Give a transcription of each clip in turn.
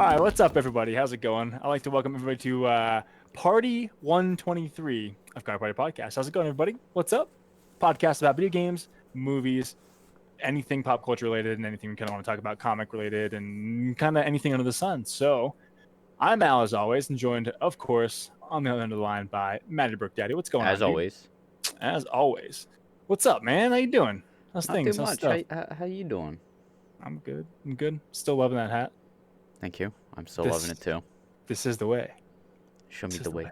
All right, what's up, everybody? How's it going? I'd like to welcome everybody to Party 123 of Car Party Podcast. How's it going, everybody? What's up? Podcast about video games, movies, anything pop culture related, and anything we kind of want to talk about, comic related, and kind of anything under the sun. So, I'm Al, as always, and joined, of course, on the other end of the line by Matty Brook Daddy. What's going As on, dude? always. As always. What's up, man? How you doing? How's Not too things? How's much. stuff? How you doing? I'm good. I'm good. Still loving that hat. Thank you. I'm still This- loving it too. This is the way. Show me This is the way.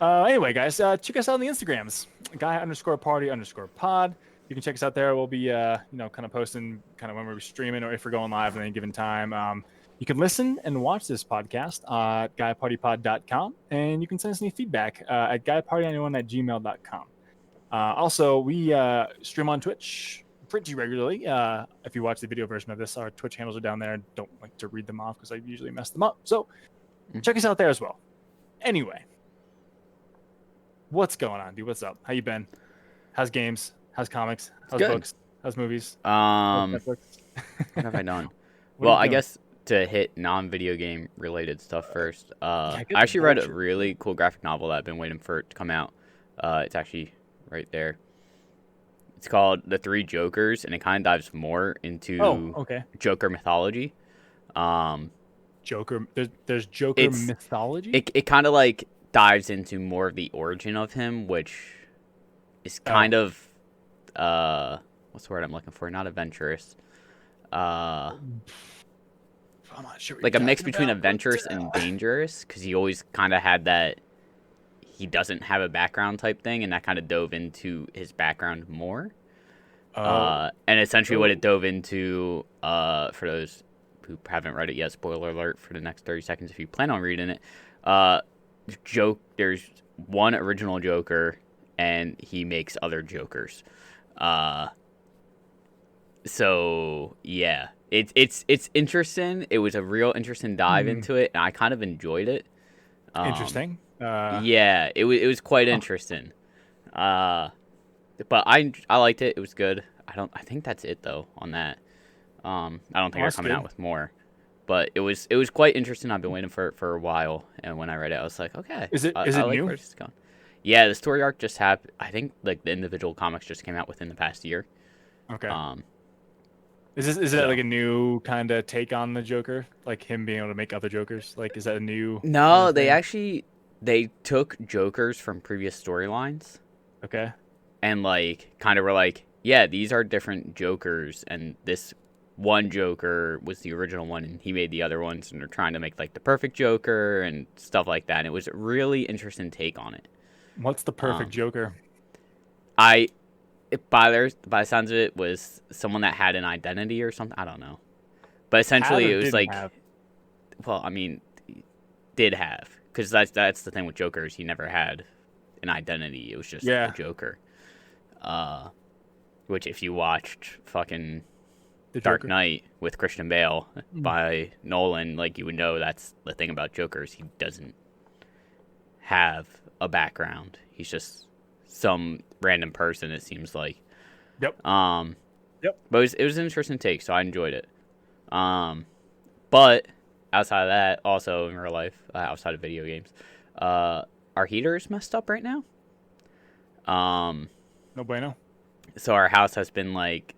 Anyway, guys, check us out on the Instagrams, guy_party_pod. You can check us out there. We'll be, kind of posting kind of when we're streaming or if we're going live at any given time. You can listen and watch this podcast at guypartypod.com, and you can send us any feedback at guyparty91@gmail.com. Also, we stream on Twitch pretty regularly. If you watch the video version of this, our Twitch handles are down there. I don't like to read them off because I usually mess them up. So check us out there as well. Anyway, what's going on, dude? What's up? How you been? How's games? How's comics? How's Good. books? How's movies? How's Netflix? What have I done? What Well, are you I doing? guess to hit non-video game related stuff first. get I the actually read a bullshit. really cool graphic novel that I've been waiting for it to come out. It's actually right there. It's called The Three Jokers, and it kind of dives more into Oh, okay. Joker mythology. Um, Joker. There's Joker It's- mythology. it kind of like dives into more of the origin of him, which is kind of what's the word I'm looking for? Not adventurous. I'm not sure. what Like you're a mix talking between about, adventurous but, and dangerous, because he always kind of had that he doesn't have a background type thing, and that kind of dove into his background more. And essentially what it dove into, for those who haven't read it yet, spoiler alert for the next 30 seconds if you plan on reading it, there's one original Joker, and he makes other Jokers. So yeah, it's interesting. It was a real interesting dive into it, and I kind of enjoyed it. interesting. Yeah, it was quite interesting. But I liked it. It was good. I think that's it though on that. I don't think they're that's coming good. out with more. But it was quite interesting. I've been waiting for it for a while, and when I read it, I was like, okay. Is it I like new? where this is going. Yeah, the story arc just happened. I think like the individual comics just came out within the past year. Okay. Um, Is it so- like a new kind of take on the Joker? Like him being able to make other Jokers? Like, is that a new? No, they thing? actually they took Jokers from previous storylines Okay. and like kind of were like, yeah, these are different Jokers, and this one Joker was the original one, and he made the other ones, and they're trying to make like the perfect Joker and stuff like that. And it was a really interesting take on it. What's the perfect Joker? By the sounds of it, was someone that had an identity or something. I don't know, but essentially Had or it was didn't like, have? well, I mean, did have, because that's the thing with Jokers. He never had an identity. It was just Yeah. the Joker. Which if you watched fucking The Dark Joker? Knight with Christian Bale by Nolan, like you would know that's the thing about Jokers. He doesn't have a background. He's just some random person. It seems like. Yep. Yep. But it was an interesting take, so I enjoyed it. But outside of that, also in real life, outside of video games, our heater's messed up right now. No bueno. So our house has been like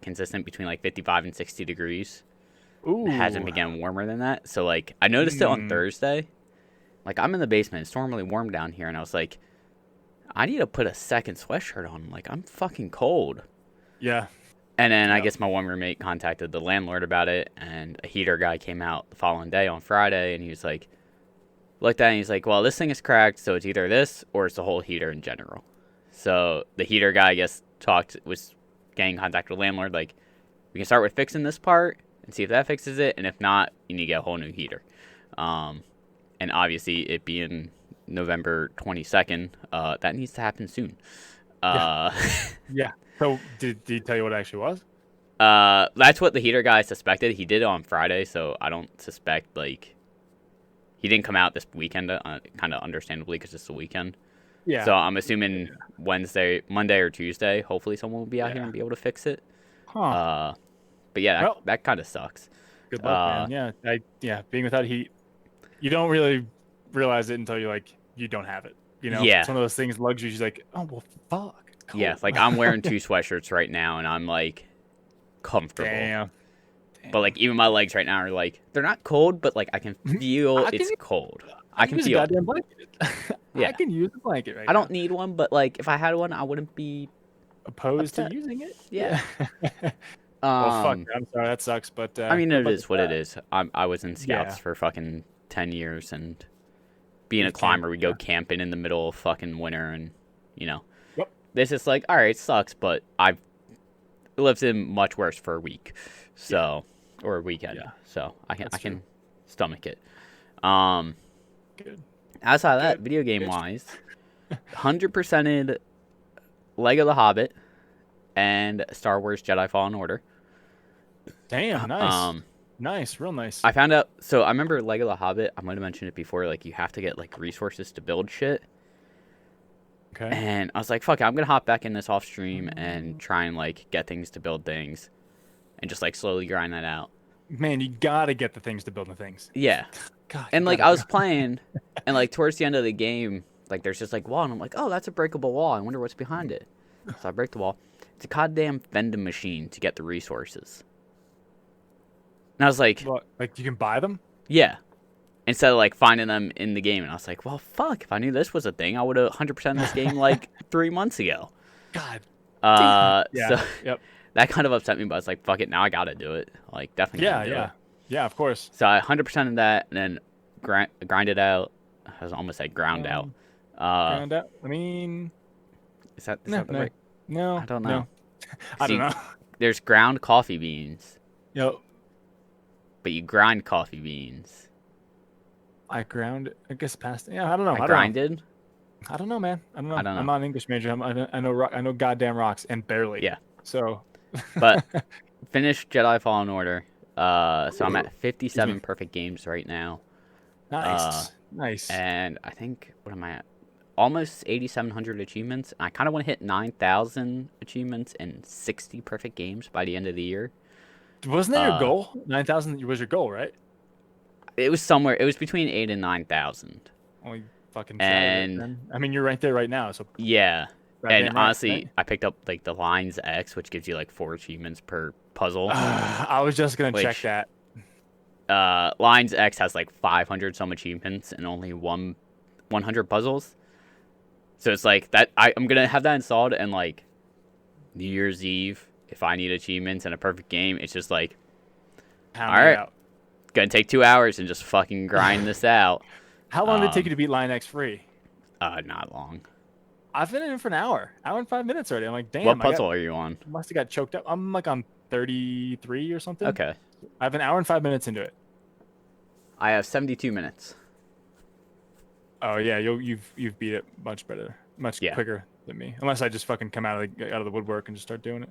consistent between like 55 and 60 degrees. Ooh. It hasn't been getting warmer than that. So like I noticed it on Thursday. Like I'm in the basement. It's normally warm down here, and I was like, I need to put a second sweatshirt on. Like I'm fucking cold. Yeah. And then I Yeah. guess my one roommate contacted the landlord about it, and a heater guy came out the following day on Friday, and he was like, looked at it, and he's like, well, this thing is cracked, so it's either this or it's the whole heater in general. So the heater guy, I guess, was getting in contact with the landlord, like, we can start with fixing this part and see if that fixes it, and if not, you need to get a whole new heater. And obviously, it being November 22nd, that needs to happen soon. Yeah. So did he tell you what it actually was? That's what the heater guy suspected. He did it on Friday, so I don't suspect, like, he didn't come out this weekend, kind of understandably, because it's the weekend. Yeah. So I'm assuming Monday or Tuesday, hopefully someone will be out here and be able to fix it. Huh. But yeah, Well- that kind of sucks. Good luck, man. Yeah. Being without heat, you don't really realize it until you don't have it. You know, Yeah. it's one of those things. Luxury. She's like, oh well, fuck. It's Yeah, cold. like I'm wearing 2 sweatshirts right now, and I'm like comfortable. Damn. But like even my legs right now are like they're not cold, but like I can feel I can it's use- cold. I I can can use a feel it. goddamn blanket. Yeah. I can use a blanket right I now. don't need one, but like if I had one, I wouldn't be Opposed to upset. using it. Yeah. Well, fuck. Um, I'm sorry. That sucks. But I mean good it luck is with what it that. is. I was in scouts Yeah. for fucking 10 years, and being a You can't- climber, we go yeah. camping in the middle of fucking winter, and you know, Yep. this is like all right, it sucks, but I've lived in much worse for a week, so or a weekend, Yeah. so I That's can true. stomach it. Good. Outside of that, Good. video game Bitch. wise, 100%ed Lego The Hobbit and Star Wars Jedi Fallen Order. Damn. Nice. Um, Nice. Real nice. I found out. So I remember Lego The Hobbit. I might have mentioned it before. Like you have to get like resources to build shit. Okay. And I was like, fuck it, I'm gonna hop back in this off stream and try and like get things to build things, and just like slowly grind that out. Man, you gotta get the things to build the things. Yeah. God. And you like gotta- I was playing, and like towards the end of the game, like there's just like wall, and I'm like, oh, that's a breakable wall. I wonder what's behind it. So I break the wall. It's a goddamn vending machine to get the resources. And I was like, What, like you can buy them. yeah. Instead of like finding them in the game, and I was like, well, fuck. If I knew this was a thing, I would have 100% this game like 3 months ago. God. Yeah. Yeah. So Yep. that kind of upset me, but I was like, fuck it, now I gotta do it. Like definitely. Yeah. Gotta do Yeah. It. Yeah. Of course. So I 100% of that, and then grind it out. I was almost said ground out. Ground out. I mean, Is that no, the no, right? no. I don't know. No. I don't know. There's ground coffee beans, Yo, but you grind coffee beans. I ground. I guess past. Yeah. I don't know. I grinded. I don't know, man. I don't know. I don't know. I'm not an English major. I know. I know goddamn rocks and barely. Yeah. So. But finished Jedi Fallen Order. So I'm at 57 perfect games right now. Nice. Nice. And I think, what am I at? Almost 8,700 achievements. I kind of want to hit 9,000 achievements and 60 perfect games by the end of the year. Wasn't that your goal? 9,000 was your goal, right? It was somewhere. It was between 8 and 9,000. Only fucking. And- then. I mean, you're right there right now. So. Yeah. goddamn And right, honestly, right? I picked up like the Lines X, which gives you like 4 achievements per puzzle. I was just gonna check Which- that. Lines X has like 500 some achievements and only 100 puzzles. So it's like that. I'm gonna have that installed, and like New Year's Eve, if I need achievements and a perfect game, it's just like Pound all it right. out. gonna take 2 hours and just fucking grind this out. How long did it take you to beat Line X free? Not long. I've been in it for an hour and 5 minutes already. I'm like, damn. What puzzle are you on? Must have got choked up. I'm like on 33 or something. Okay, I have an hour and 5 minutes into it. I have 72 minutes. Oh yeah, you've beat it much better, much Yeah. quicker than me. Unless I just fucking come out of the woodwork and just start doing it.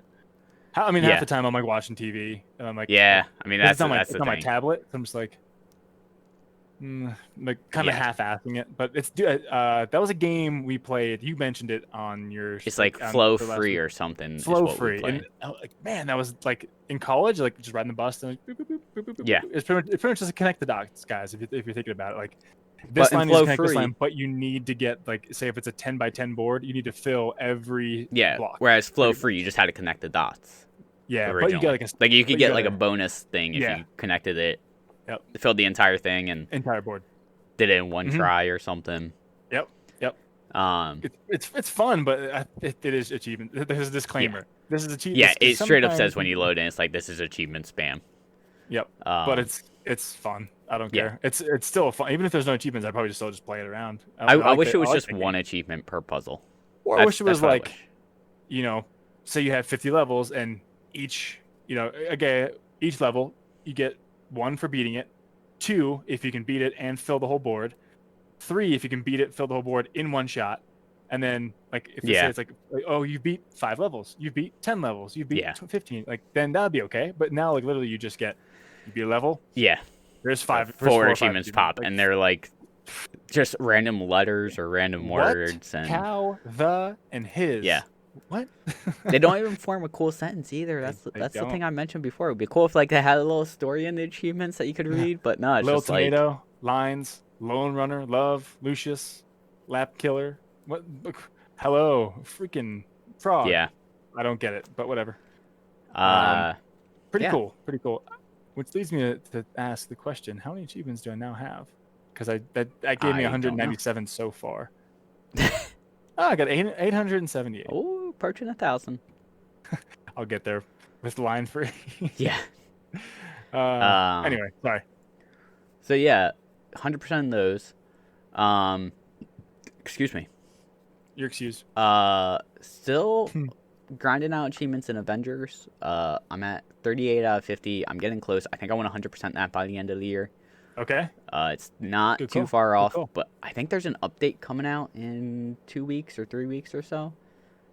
I mean, Yeah. half the time I'm like watching TV and I'm like, Yeah, I mean it's that's on my, that's it's the on my thing. tablet. So I'm just like kind of Yeah. half-assing it. But it's that was a game we played. You mentioned it on your. It's like on flow the last free week. or something. is Flow what we free, play. and like man, that was like in college, like just riding the bus and like, boop, boop, boop, boop, boop, boop. Yeah. It's pretty much just a connect the dots, guys. If you're thinking about it, like this But in line is Flow connect this Free- line, but you need to get like say if it's a 10 by 10 board, you need to fill every Yeah. block. Whereas flow Pretty free, you just had to connect the dots. Yeah, but you originally. get like a Like you but could you get like a gotta- bonus thing if Yeah. you connected it. Yep. Filled the entire thing and entire board. did it in one Mhm. try or something. Yep. It's fun, but it is achievement. There's a disclaimer. This is achievement. Yeah, it straight up says when you load in, it's like this is achievement spam. Yep. Um, But it's fun. I don't yeah. care. It's still fun. Even if there's no achievements, I'd probably still just play it around. I like wish the- it was I like just the one game. achievement per puzzle. Or I That's- wish it was that's what I like, wish. you know, say you have 50 levels and each, again, each level you get 1 for beating it, 2 if you can beat it and fill the whole board, 3 if you can beat it, fill the whole board in one shot, and then like if you Yeah. say it's like oh you beat 5 levels, you beat 10 levels, you beat Yeah. 15, like then that'd be okay. But now like literally you just get you beat a level, Yeah, there's 5 there's 4 4 or 5 achievements pop, like, and they're like just random letters or random What? words and cow, the, and his. Yeah. What? They don't even form a cool sentence either. They That's the don't. thing I mentioned before. It would be cool if like they had a little story in the achievements that you could read, but no, it's Little just like Tomato, Lines, Lone Runner, Love, Lucius, Lap Killer. What? Look, hello, freaking frog. yeah. I don't get it, but whatever. Uh Pretty yeah. cool. Pretty cool. Which leads me to ask the question: how many achievements do I now have? Because that gave me I don't know. 197 so far. I got 878. Oh, approaching 1,000. I'll get there with line free. Yeah. Um Anyway, sorry. so yeah, 100% of those. Um excuse me. Your excuse. Still grinding out achievements in Avengers. I'm at 38 out of 50. I'm getting close. I think I want 100% that by the end of the year. Okay. It's not Good too call. far Good off, call. but I think there's an update coming out in 2 weeks or 3 weeks or so. So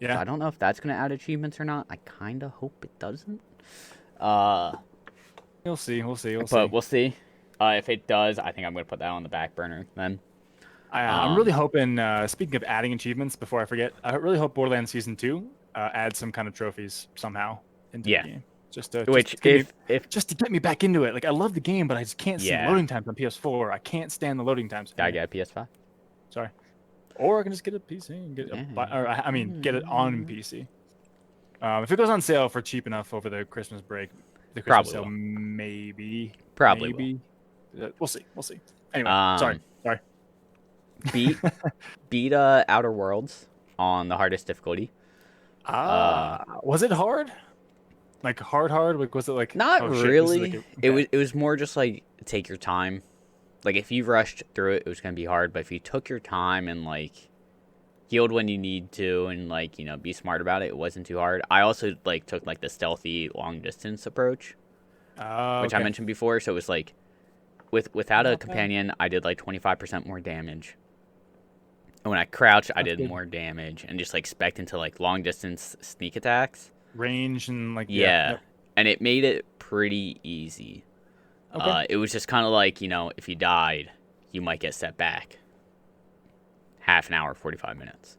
Yeah. I don't know if that's gonna add achievements or not. I kind of hope it doesn't. Uh, We'll see. We'll see. We'll but see. we'll see. If it does, I think I'm gonna put that on the back burner then. I'm really hoping. Speaking of adding achievements, before I forget, I really hope Borderlands Season 2 adds some kind of trophies somehow into Yeah. the game. Just to Which if just to get me back into it. Like I love the game, but I just can't stand Yeah. loading times on PS4. I can't stand the loading times. gotta get a PS5. Sorry. Or I can just get a PC and get I mean, get it on PC. If it goes on sale for cheap enough over the Christmas break, the Christmas Probably sale, will. maybe. Probably maybe. We'll see. We'll see. Anyway, will. sorry. Beat Outer Worlds on the hardest difficulty. Was it hard? Like hard? Like was it like Not oh, shit, this is really. like It was more just like take your time. Like if you rushed through it, it was gonna be hard. But if you took your time and like healed when you need to and like be smart about it, it wasn't too hard. I also like took like the stealthy long distance approach, which I mentioned before. So it was like without a Not bad. companion, I did like 25% more damage. And when I crouched, I That's did good. more damage and just like spec into like long distance sneak attacks. Range and like Yeah. And it made it pretty easy. Okay. It was just kind of like, if you died, you might get set back half an hour, 45 minutes.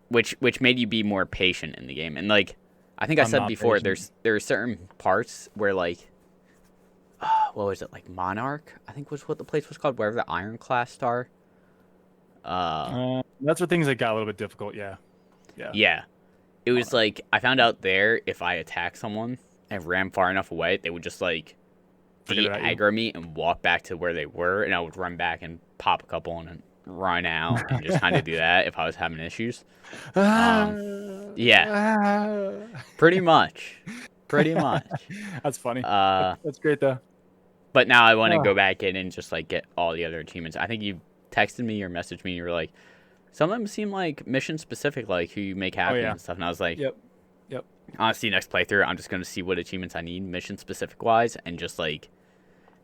Which made you be more patient in the game. And like I think I I'm said not before, patient. there are certain parts where like what was it? Like Monarch, I think was what the place was called, wherever the Ironclad star. That's where things that got a little bit difficult. Yeah. Yeah. It was like I found out there if I attacked someone and ran far enough away, they would just like Forget about you. de-aggro me and walk back to where they were, and I would run back and pop a couple and then run out and just kind of do that if I was having issues. Yeah. Pretty much. That's funny. Uh, That's great though. but now I want to Ah. go back in and just like get all the other achievements. I think you texted me or messaged me. And you were like, some of them seem like mission specific, like who you make happy yeah. and stuff. And I was like, Yep. honestly, next playthrough, I'm just going to see what achievements I need mission specific wise and just like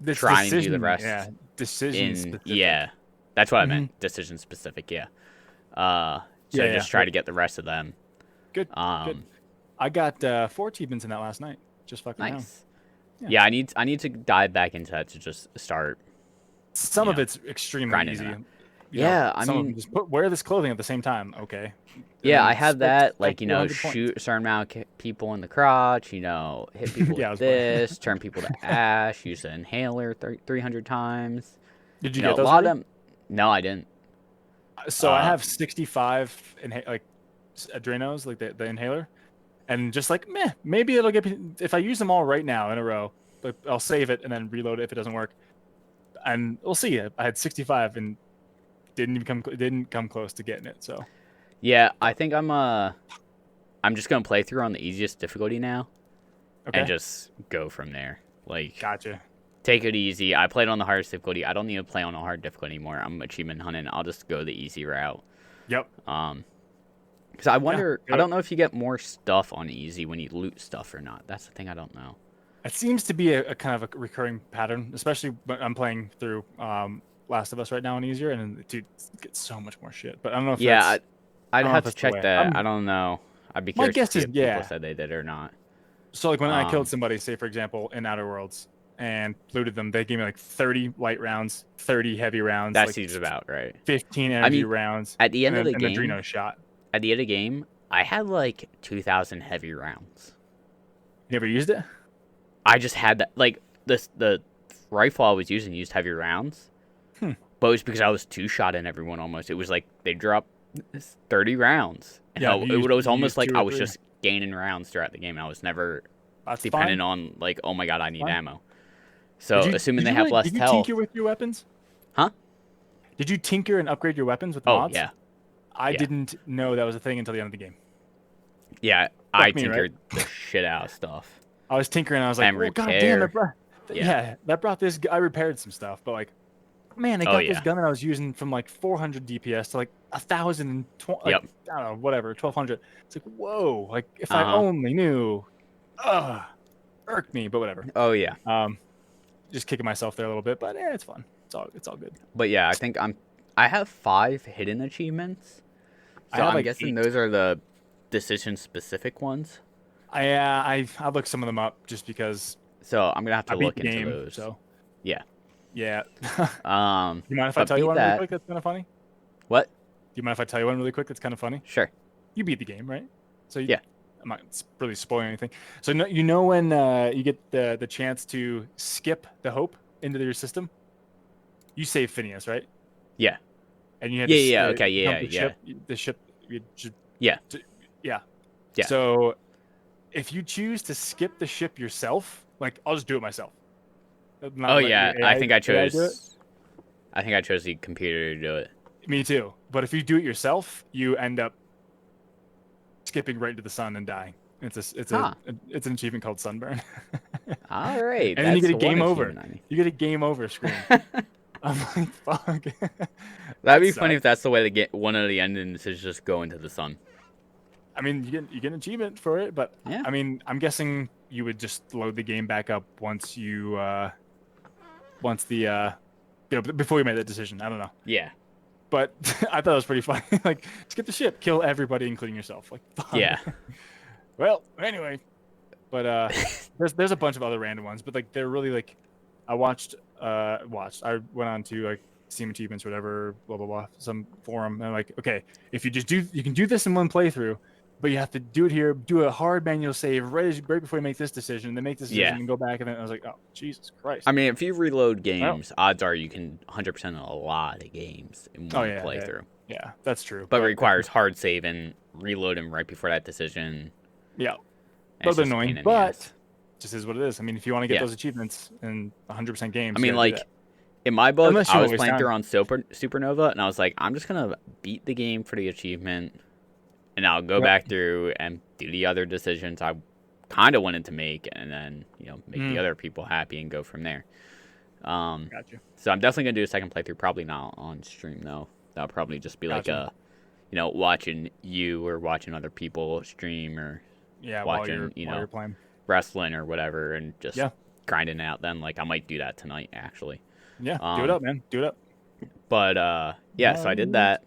This try and do the decision, rest. Yeah. Decision specific. Yeah, that's what I meant. Decision specific. Yeah. So Yeah, just try to get the rest of them. Good. Good. I got 4 achievements in that last night. Just fucking around. Nice. Yeah. Yeah, I need to dive back into that to just start. Some of it's extremely grinding easy. it out. You Yeah, know, I some of mean- them just wear this clothing at the same time. Okay. Yeah, And I have spec- that. spec Like, 100 points. shoot a certain amount of people in the crotch, hit people Yeah, I with was wondering. this, turn people to ash, use the inhaler 300 times. Did you You know, get a those? lot of already? them. No, I didn't. So I have 65 Adrenos, like the inhaler, and just like maybe it'll get if I use them all right now in a row, but I'll save it and then reload it if it doesn't work, and we'll see. I had 65 and didn't come close to getting it. So Yeah, I think I'm just gonna play through on the easiest difficulty now, okay, and just go from there. Like, gotcha. take it easy. I played on the hardest difficulty. I don't need to play on a hard difficulty anymore. I'm achievement hunting. I'll just go the easy route. Yep. Because I wonder. good. I don't know if you get more stuff on easy when you loot stuff or not. That's the thing I don't know. It seems to be a kind of a recurring pattern, especially when I'm playing through Last of Us right now on easier, and dude gets so much more shit. But I don't know if Yeah, that's, I'd don't know have if to that's the check way. that. I don't know. I'd be My curious guess to see is, if yeah. people said they did or not. So like when I killed Um, somebody, say for example in Outer Worlds, and looted them, they gave me like 30 light rounds, 30 heavy rounds, That like seems about right. 15 energy mean, rounds, At the end of the and game, Adreno shot. at the end of the game, I had like 2,000 heavy rounds. You never used it? I just had that like the rifle I was using used heavy rounds, but it was because I was two shot in everyone almost. It was like they dropped 30 rounds, and Yeah, it was you almost used like two I or was three. just gaining rounds throughout the game. I was never That's dependent fine. on like, oh my god, I need Fine. ammo. So assuming Did they you have really less did you tinker health, with your weapons? huh? Did you tinker and upgrade your weapons with Oh mods? yeah, I yeah, didn't know that was a thing until the end of the game. yeah. I Fuck me, right? tinkered the shit out of stuff I was tinkering. I was like, and "Oh god damn, repair. Yeah. that brought this." I repaired some stuff, but like, man, they Oh got this yeah. gun that I was using from like 400 DPS to like 1,020, like Yep. I don't know, whatever, 1,200. It's like, whoa! Like if Uh I huh. only knew, ugh, irked me, but whatever. Oh yeah. Um, just kicking myself there a little bit, but yeah, it's fun. It's all good. But yeah, I think I have 5 hidden achievements. I So have I'm like guessing 8. those are the decision specific ones. I looked some of them up just because So I'm gonna have I to beat look the into game, those. so Yeah. yeah. You mind if I But tell you beat one really that. quick that's kind of funny? What? Do you mind if I tell you one really quick that's kind of funny? Sure. You beat the game, right? So Yeah. I'm not really spoiling anything. So no, you know when you get the chance to skip the hope into your system, you save Phineas, right? Yeah. And you had Yeah. to Yeah. Okay. jump Yeah. the Yeah. ship. The ship. Yeah. Yeah. Yeah. So if you choose to skip the ship yourself, like I'll just do it myself. Not Oh let yeah. the I think I AI do it. chose. I think I chose the computer to do it. Me too. But if you do it yourself, you end up skipping right into the sun and dying. Huh. It's an achievement called sunburn. All right. And then you get That's a one game over. achievement I need. You get a game over screen. I'm like, fuck. That'd That be funny sucks. if that's the way to get one of the endings is just go into the sun. I mean, you get an achievement for it, but Yeah. I mean, I'm guessing you would just load the game back up once you before you made that decision. I don't know, Yeah. but I thought it was pretty funny. Like, skip the ship, kill everybody, including yourself. Like, fuck. Yeah. Well, anyway, but there's a bunch of other random ones, but like they're really like, I I went on to like Steam achievements, or whatever, blah blah blah, some forum, and I'm like, okay, if you can do this in one playthrough, but you have to do it here, do a hard manual save right before you make this decision, then make this decision, Yeah. and go back, and then I was like, oh Jesus Christ. I mean, if you reload Well, games, odds are you can 100% a lot of games in oh one yeah, playthrough. yeah, that's true. But it requires hard save and reloading right before that decision. Yeah, a And little it's bit just a pain annoying, in the but ass. just is what it is. I mean, if you want to get Yeah. those achievements in 100% games, I you mean, gotta do like, that. in my book, Unless you I wanna was waste playing time. through on Supernova, and I was like, I'm just going to beat the game for the achievement, and I'll go Yep. back through and do the other decisions I kind of wanted to make, and then, make the other people happy and go from there. Gotcha. So I'm definitely going to do a second playthrough, probably not on stream, though. That'll probably just be like Gotcha. watching you or watching other people stream or Yeah, watching, while you're playing. wrestling or whatever, and just Yeah. grinding it out then. Like, I might do that tonight, actually. Yeah, do it up, man. Do it up. But, yeah, so I did that.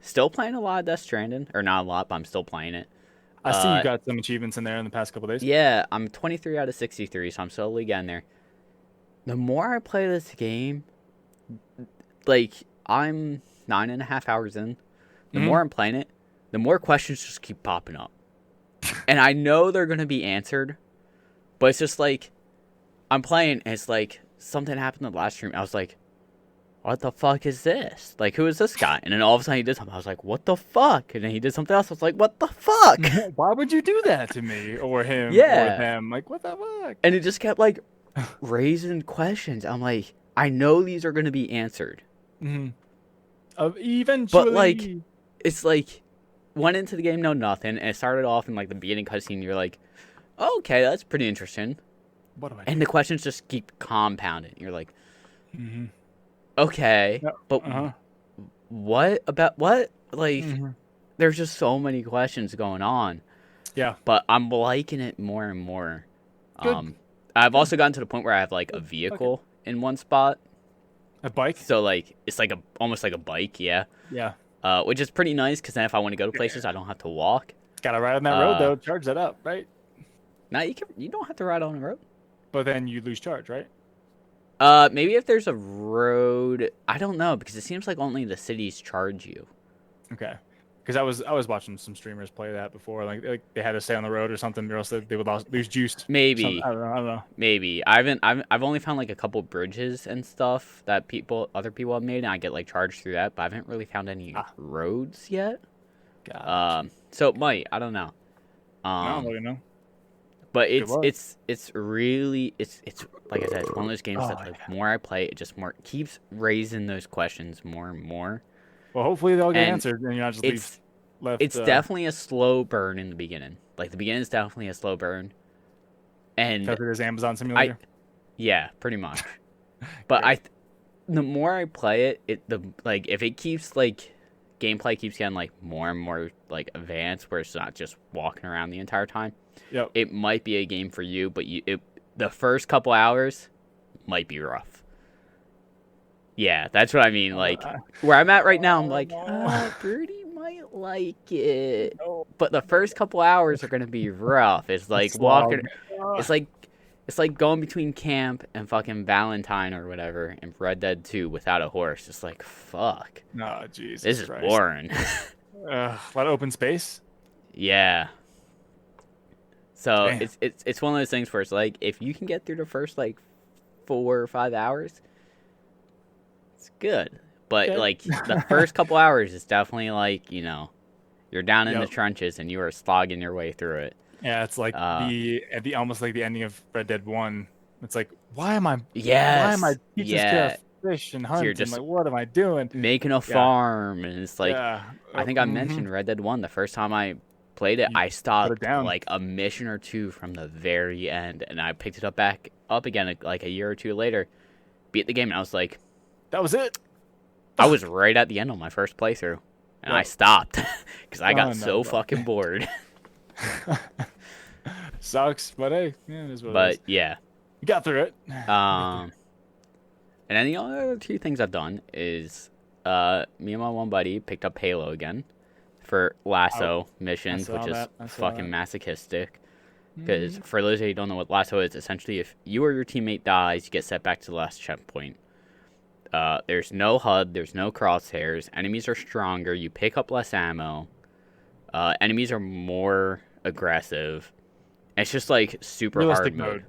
Still playing a lot of Death Stranding. Or not a lot, but I'm still playing it. I see you got some achievements in there in the past couple days. Yeah, I'm 23 out of 63, so I'm slowly getting there. The more I play this game, like, I'm 9.5 hours in. The more I'm playing it, the more questions just keep popping up. And I know they're going to be answered, but it's just like, I'm playing, and it's like, something happened in the last stream. I was like, what the fuck is this? Like, who is this guy? And then all of a sudden he did something. I was like, what the fuck? And then he did something else. I was like, what the fuck? Why would you do that to me or him Yeah. or them? Like, what the fuck? And it just kept, like, raising questions. I'm like, I know these are going to be answered. Mm-hmm. Eventually. But, like, it's like, went into the game, know nothing, and it started off in, like, the beginning cutscene. You're like, oh, okay, that's pretty interesting. What do I do? And the questions just keep compounding. You're like, Mm-hmm. okay, Yeah, but what about what? Like, there's just so many questions going on. Yeah. But I'm liking it more and more. Good. I've also gotten to the point where I have, like, a vehicle in one spot. A bike? So, like, it's like almost like a bike, yeah. Yeah. Which is pretty nice, because then if I want to go to places, I don't have to walk. Gotta ride on that road, though. Charge that up, right? Now, you don't have to ride on the road. But then you lose charge, right? Maybe if there's a road, I don't know, because it seems like only the cities charge you. Okay. Because I was watching some streamers play that before, like they had to stay on the road or something, or else they would lose juice. Something, Maybe. I don't know. Maybe I've only found like a couple bridges and stuff that other people have made, and I get like charged through that, but I haven't really found any Ah, roads yet. gotcha. So it might, I don't know. I don't Um, really know. but Good luck. it's really it's like I said, it's one of those games Oh, that like the more I play, it just more keeps raising those questions more and more. well, hopefully they'll get And answered, and you're not just it's left. it's definitely a slow burn in the beginning. Like the beginning is definitely a slow burn, and because it is Amazon Simulator. yeah, pretty much. But the more I play it, if it keeps like gameplay keeps getting like more and more like advanced, where it's not just walking around the entire time. Yep. It might be a game for you, but the first couple hours might be rough. Yeah, that's what I mean. Like where I'm at right now, I'm like, Birdie might like it, but the first couple hours are gonna be rough. It's like walking. It's like going between camp and fucking Valentine or whatever in Red Dead 2 without a horse. It's like fuck. No, Jesus. This is Christ. boring. A lot of open space. Yeah. So Damn. it's one of those things where it's like if you can get through the first like 4 or 5 hours, it's good. But Okay. like the first couple hours is definitely like, you know, you're down in the trenches and you are slogging your way through it. Yeah, it's like the almost like the ending of Red Dead 1. It's like, why am I teaching this kid to fish and hunt? You're And just like, what am I doing? making a farm, and it's like I think I mentioned Red Dead 1 the first time I played it. I stopped like a mission or two from the very end, and I picked it back up again like a year or two later, beat the game, and I was like, that was it. I was right at the end of my first playthrough, and I stopped because I got so fucking bored. Sucks, but hey, yeah, it is what but it is. Yeah, you got through it. And then the other two things I've done is me and my one buddy picked up Halo again for lasso missions, which is fucking masochistic. Because for those of you who don't know what lasso is, essentially if you or your teammate dies, you get set back to the last checkpoint. There's no HUD, there's no crosshairs, enemies are stronger, you pick up less ammo, enemies are more aggressive. It's just like super realistic hard mode.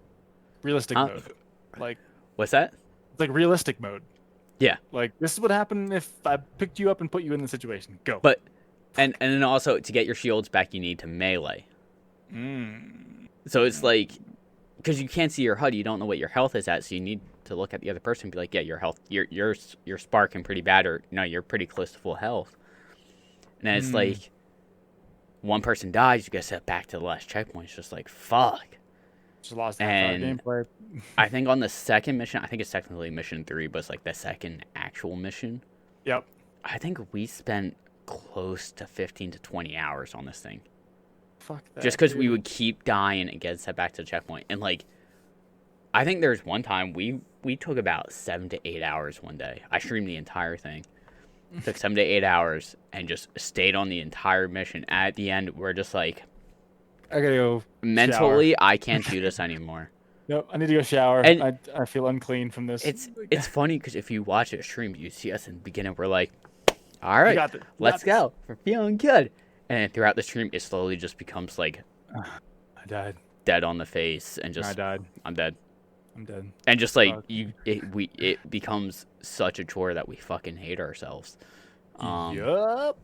Realistic mode. Like, what's that? It's like realistic mode. Yeah. Like, this is what happened if I picked you up and put you in the situation. Go. But and then also to get your shields back, you need to melee. So it's like, because you can't see your HUD, you don't know what your health is at, so you need to look at the other person and be like, yeah, your health, you're sparking pretty bad, or no, you're pretty close to full health. And then it's like, one person dies, you get set back to the last checkpoint. It's just like, fuck. Just lost gameplay. I think on the second mission, I think it's technically mission 3, but it's like the second actual mission. Yep. I think we spent close to 15 to 20 hours on this thing. Fuck that. Just because we would keep dying and get set back to the checkpoint. And like, I think there's one time we took about 7 to 8 hours one day. I streamed the entire thing. Took 7 to 8 hours and just stayed on the entire mission. At the end, we're just like, I gotta go. Mentally, shower. I can't do this anymore. Yep, I need to go shower. And I feel unclean from this. It's funny because if you watch it stream, you see us in the beginning. We're like, all right, let's go. We're feeling good. And then throughout the stream, it slowly just becomes like, I died. Dead on the face, and just I died. I'm dead. I'm dead. And just like it becomes such a chore that we fucking hate ourselves. Yup.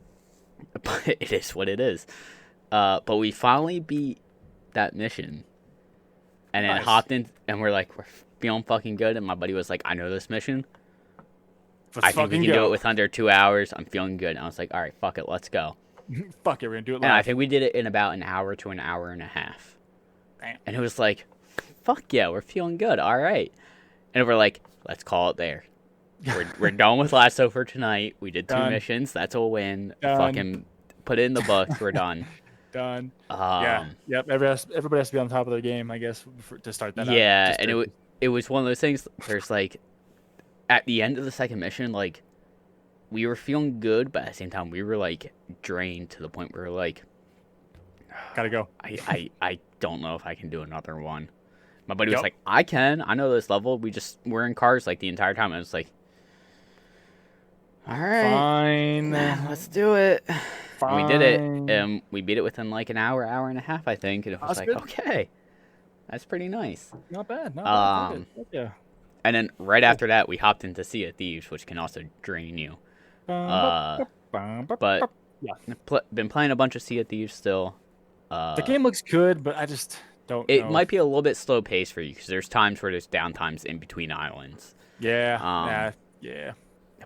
But it is what it is. But we finally beat that mission, and then hopped in, and we're like, we're feeling fucking good. And my buddy was like, I know this mission. I think we can do it with under 2 hours. I'm feeling good. And I was like, all right, fuck it, let's go. Fuck it, we're gonna do it live. And I think we did it in about an hour to an hour and a half. Damn. And it was like, fuck yeah, we're feeling good. All right. And we're like, let's call it there. We're done with Lasso for tonight. We did 2 missions. That's a win. Fucking put it in the books. We're done. Done. Yeah. Yep. Everybody has to be on top of their game, I guess, to start that. Yeah, and it was one of those things. There's like, at the end of the second mission, like, we were feeling good, but at the same time, we were like drained to the point where we're like, gotta go. I don't know if I can do another one. My buddy was like, I can. I know this level. We're in cars like the entire time. I was like, All right, Fine. let's do it. And we did it. Fine. We beat it within like an hour, hour and a half, I think. And it was That's like, good. okay, that's pretty nice. Not bad. Not bad. Thank you. Thank you. And then right after that, we hopped into Sea of Thieves, which can also drain you. But Yeah. been playing a bunch of Sea of Thieves still. The game looks good, but I just don't It know. might be a little bit slow paced for you because there's times where there's downtimes in between islands. Yeah. Yeah.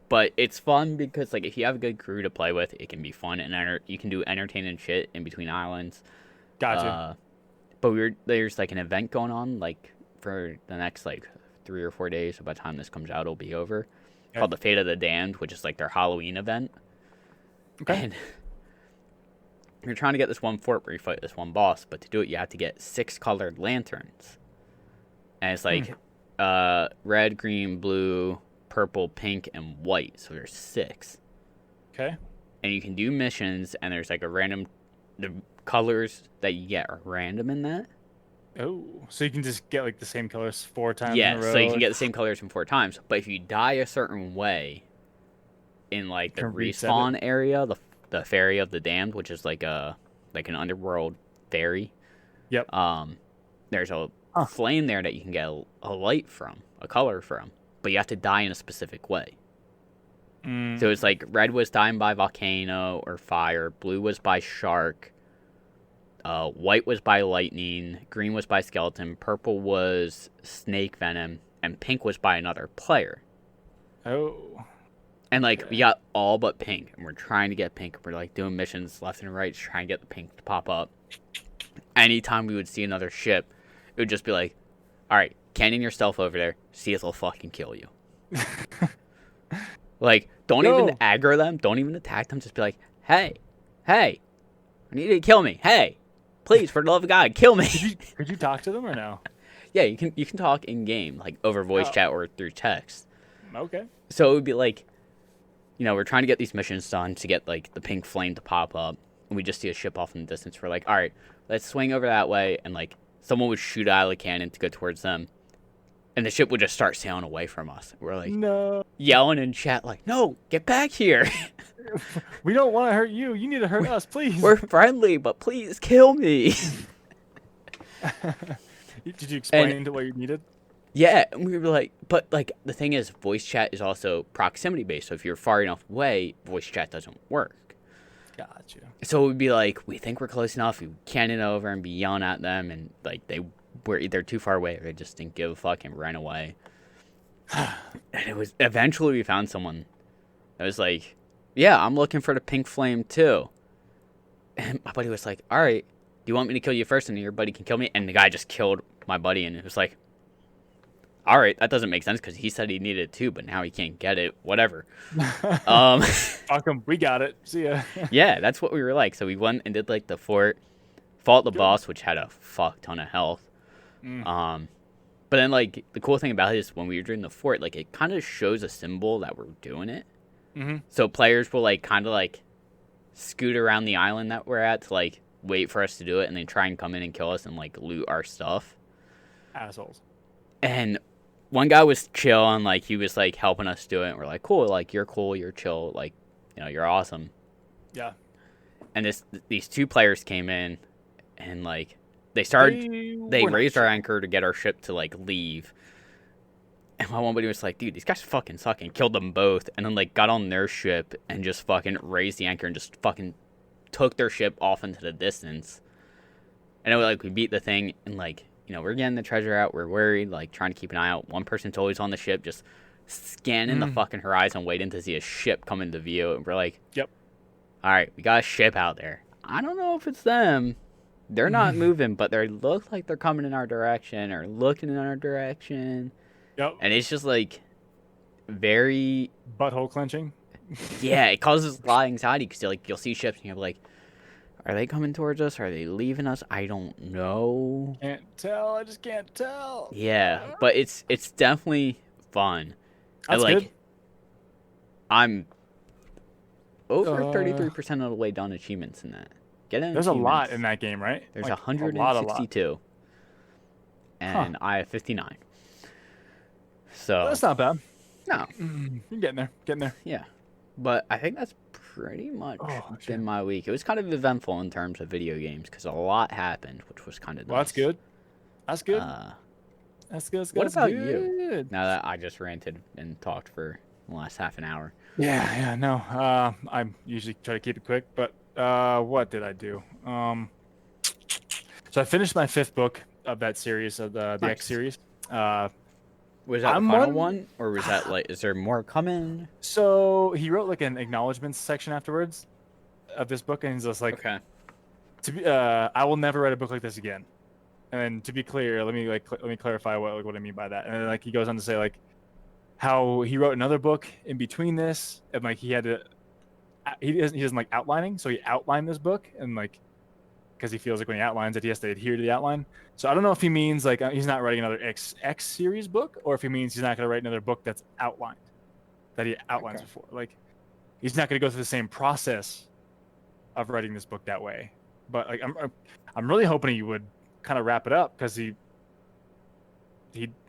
But it's fun because like if you have a good crew to play with, it can be fun and you can do entertaining shit in between islands. Gotcha. But there's like an event going on like for the next like 3 or 4 days. So by the time this comes out, it'll be over. Okay. Called the Fate of the Damned, which is like their Halloween event. Okay. And you're trying to get this one fort where you fight this one boss, but to do it, you have to get 6 colored lanterns. And it's like red, green, blue, purple, pink, and white. So there's 6. Okay. And you can do missions, and there's like the colors that you get are random in that. Oh, so you can just get like the same colors 4 times in Yeah, a row? so you can get the same colors from 4 times. But if you die a certain way in like the Can reset respawn area, the Ferry of the Damned, which is like an underworld ferry. Yep. There's a flame there that you can get a light from, a color from, but you have to die in a specific way. So it's like red was dying by volcano or fire, blue was by shark, white was by lightning, green was by skeleton, purple was snake venom, and pink was by another player. Oh. And like we got all but pink, and we're trying to get pink. We're like doing missions left and right, trying to get the pink to pop up. Anytime we would see another ship, it would just be like, "All right, cannon yourself over there. See if they'll fucking kill you." Like, don't even aggro them. Don't even attack them. Just be like, "Hey, I need you to kill me. Hey, please, for the love of God, kill me." Could you talk to them or no? Yeah, you can talk in game, like over voice chat or through text. Okay. So it would be like, we're trying to get these missions done to get like the pink flame to pop up, and we just see a ship off in the distance. We're like, all right, let's swing over that way, and like someone would shoot out of a cannon to go towards them, and the ship would just start sailing away from us. We're like, no, yelling in chat like, no, get back here. We don't want to hurt you. You need to hurt us, please. We're friendly, but please kill me. Did you explain to what you needed? Yeah, and we were like, but like the thing is, voice chat is also proximity based. So if you're far enough away, voice chat doesn't work. Gotcha. So it would be like, we think we're close enough. We cannon over and be yelling at them, and like they were either too far away or they just didn't give a fuck and ran away. And it was eventually we found someone that was like, yeah, I'm looking for the pink flame too. And my buddy was like, all right, do you want me to kill you first and then your buddy can kill me? And the guy just killed my buddy, and it was like, all right, that doesn't make sense because he said he needed it too, but now he can't get it. Whatever. Fuck him. We got it. See ya. Yeah, that's what we were like. So we went and did like the fort, fought the boss, which had a fuck ton of health. But then like the cool thing about it is when we were doing the fort, like it kind of shows a symbol that we're doing it. So players will like kind of like scoot around the island that we're at to like wait for us to do it, and then try and come in and kill us and like loot our stuff. Assholes. And one guy was chill and like he was like helping us do it, and we're like, cool, like you're cool, you're chill, like you're awesome. Yeah. And these 2 players came in, and like they raised our anchor to get our ship to like leave. And my one buddy was like, dude, these guys fucking suck, and killed them both, and then like got on their ship and just fucking raised the anchor and just fucking took their ship off into the distance. And it was like we beat the thing, and like we're getting the treasure out, we're worried, like trying to keep an eye out. One person's always on the ship, just scanning the fucking horizon, waiting to see a ship come into view, and we're like, yep, all right, we got a ship out there. I don't know if it's them. They're not moving, but they look like they're coming in our direction or looking in our direction. Yep. And it's just like very butthole clenching. Yeah, it causes a lot of anxiety because you'll see ships and you're like, are they coming towards us? Are they leaving us? I don't know. Can't tell. I just can't tell. Yeah, but it's definitely fun. That's like, good. I'm over 33% of the way done achievements in that. There's a lot in that game, right? There's like 162. And I have 59. So that's not bad. No. You're getting there. Yeah. But I think that's pretty much Oh, shit. been my week. It was kind of eventful in terms of video games because a lot happened, which was kind of Well, that's nice. good. That's good. Uh, That's good. That's good. what That's about you? good. Now that I just ranted and talked for the last half an hour. Yeah, no. I usually try to keep it quick, but what did I do? So I finished my fifth book of that series of the X Nice. series. Uh, Was that the I'm final one. one, or was that like? Is there more coming? So he wrote like an acknowledgments section afterwards of this book, and he's just like, Okay. I will never write a book like this again. And to be clear, let me clarify what I mean by that. And then, like he goes on to say like how he wrote another book in between this, and like he had to he doesn't like outlining, so he outlined this book, and like because he feels like when he outlines it, he has to adhere to the outline. So I don't know if he means like he's not writing another X series book, or if he means he's not going to write another book that's outlined, that he outlines Okay. before. Like he's not going to go through the same process of writing this book that way. But like I'm really hoping he would kind of wrap it up because I'm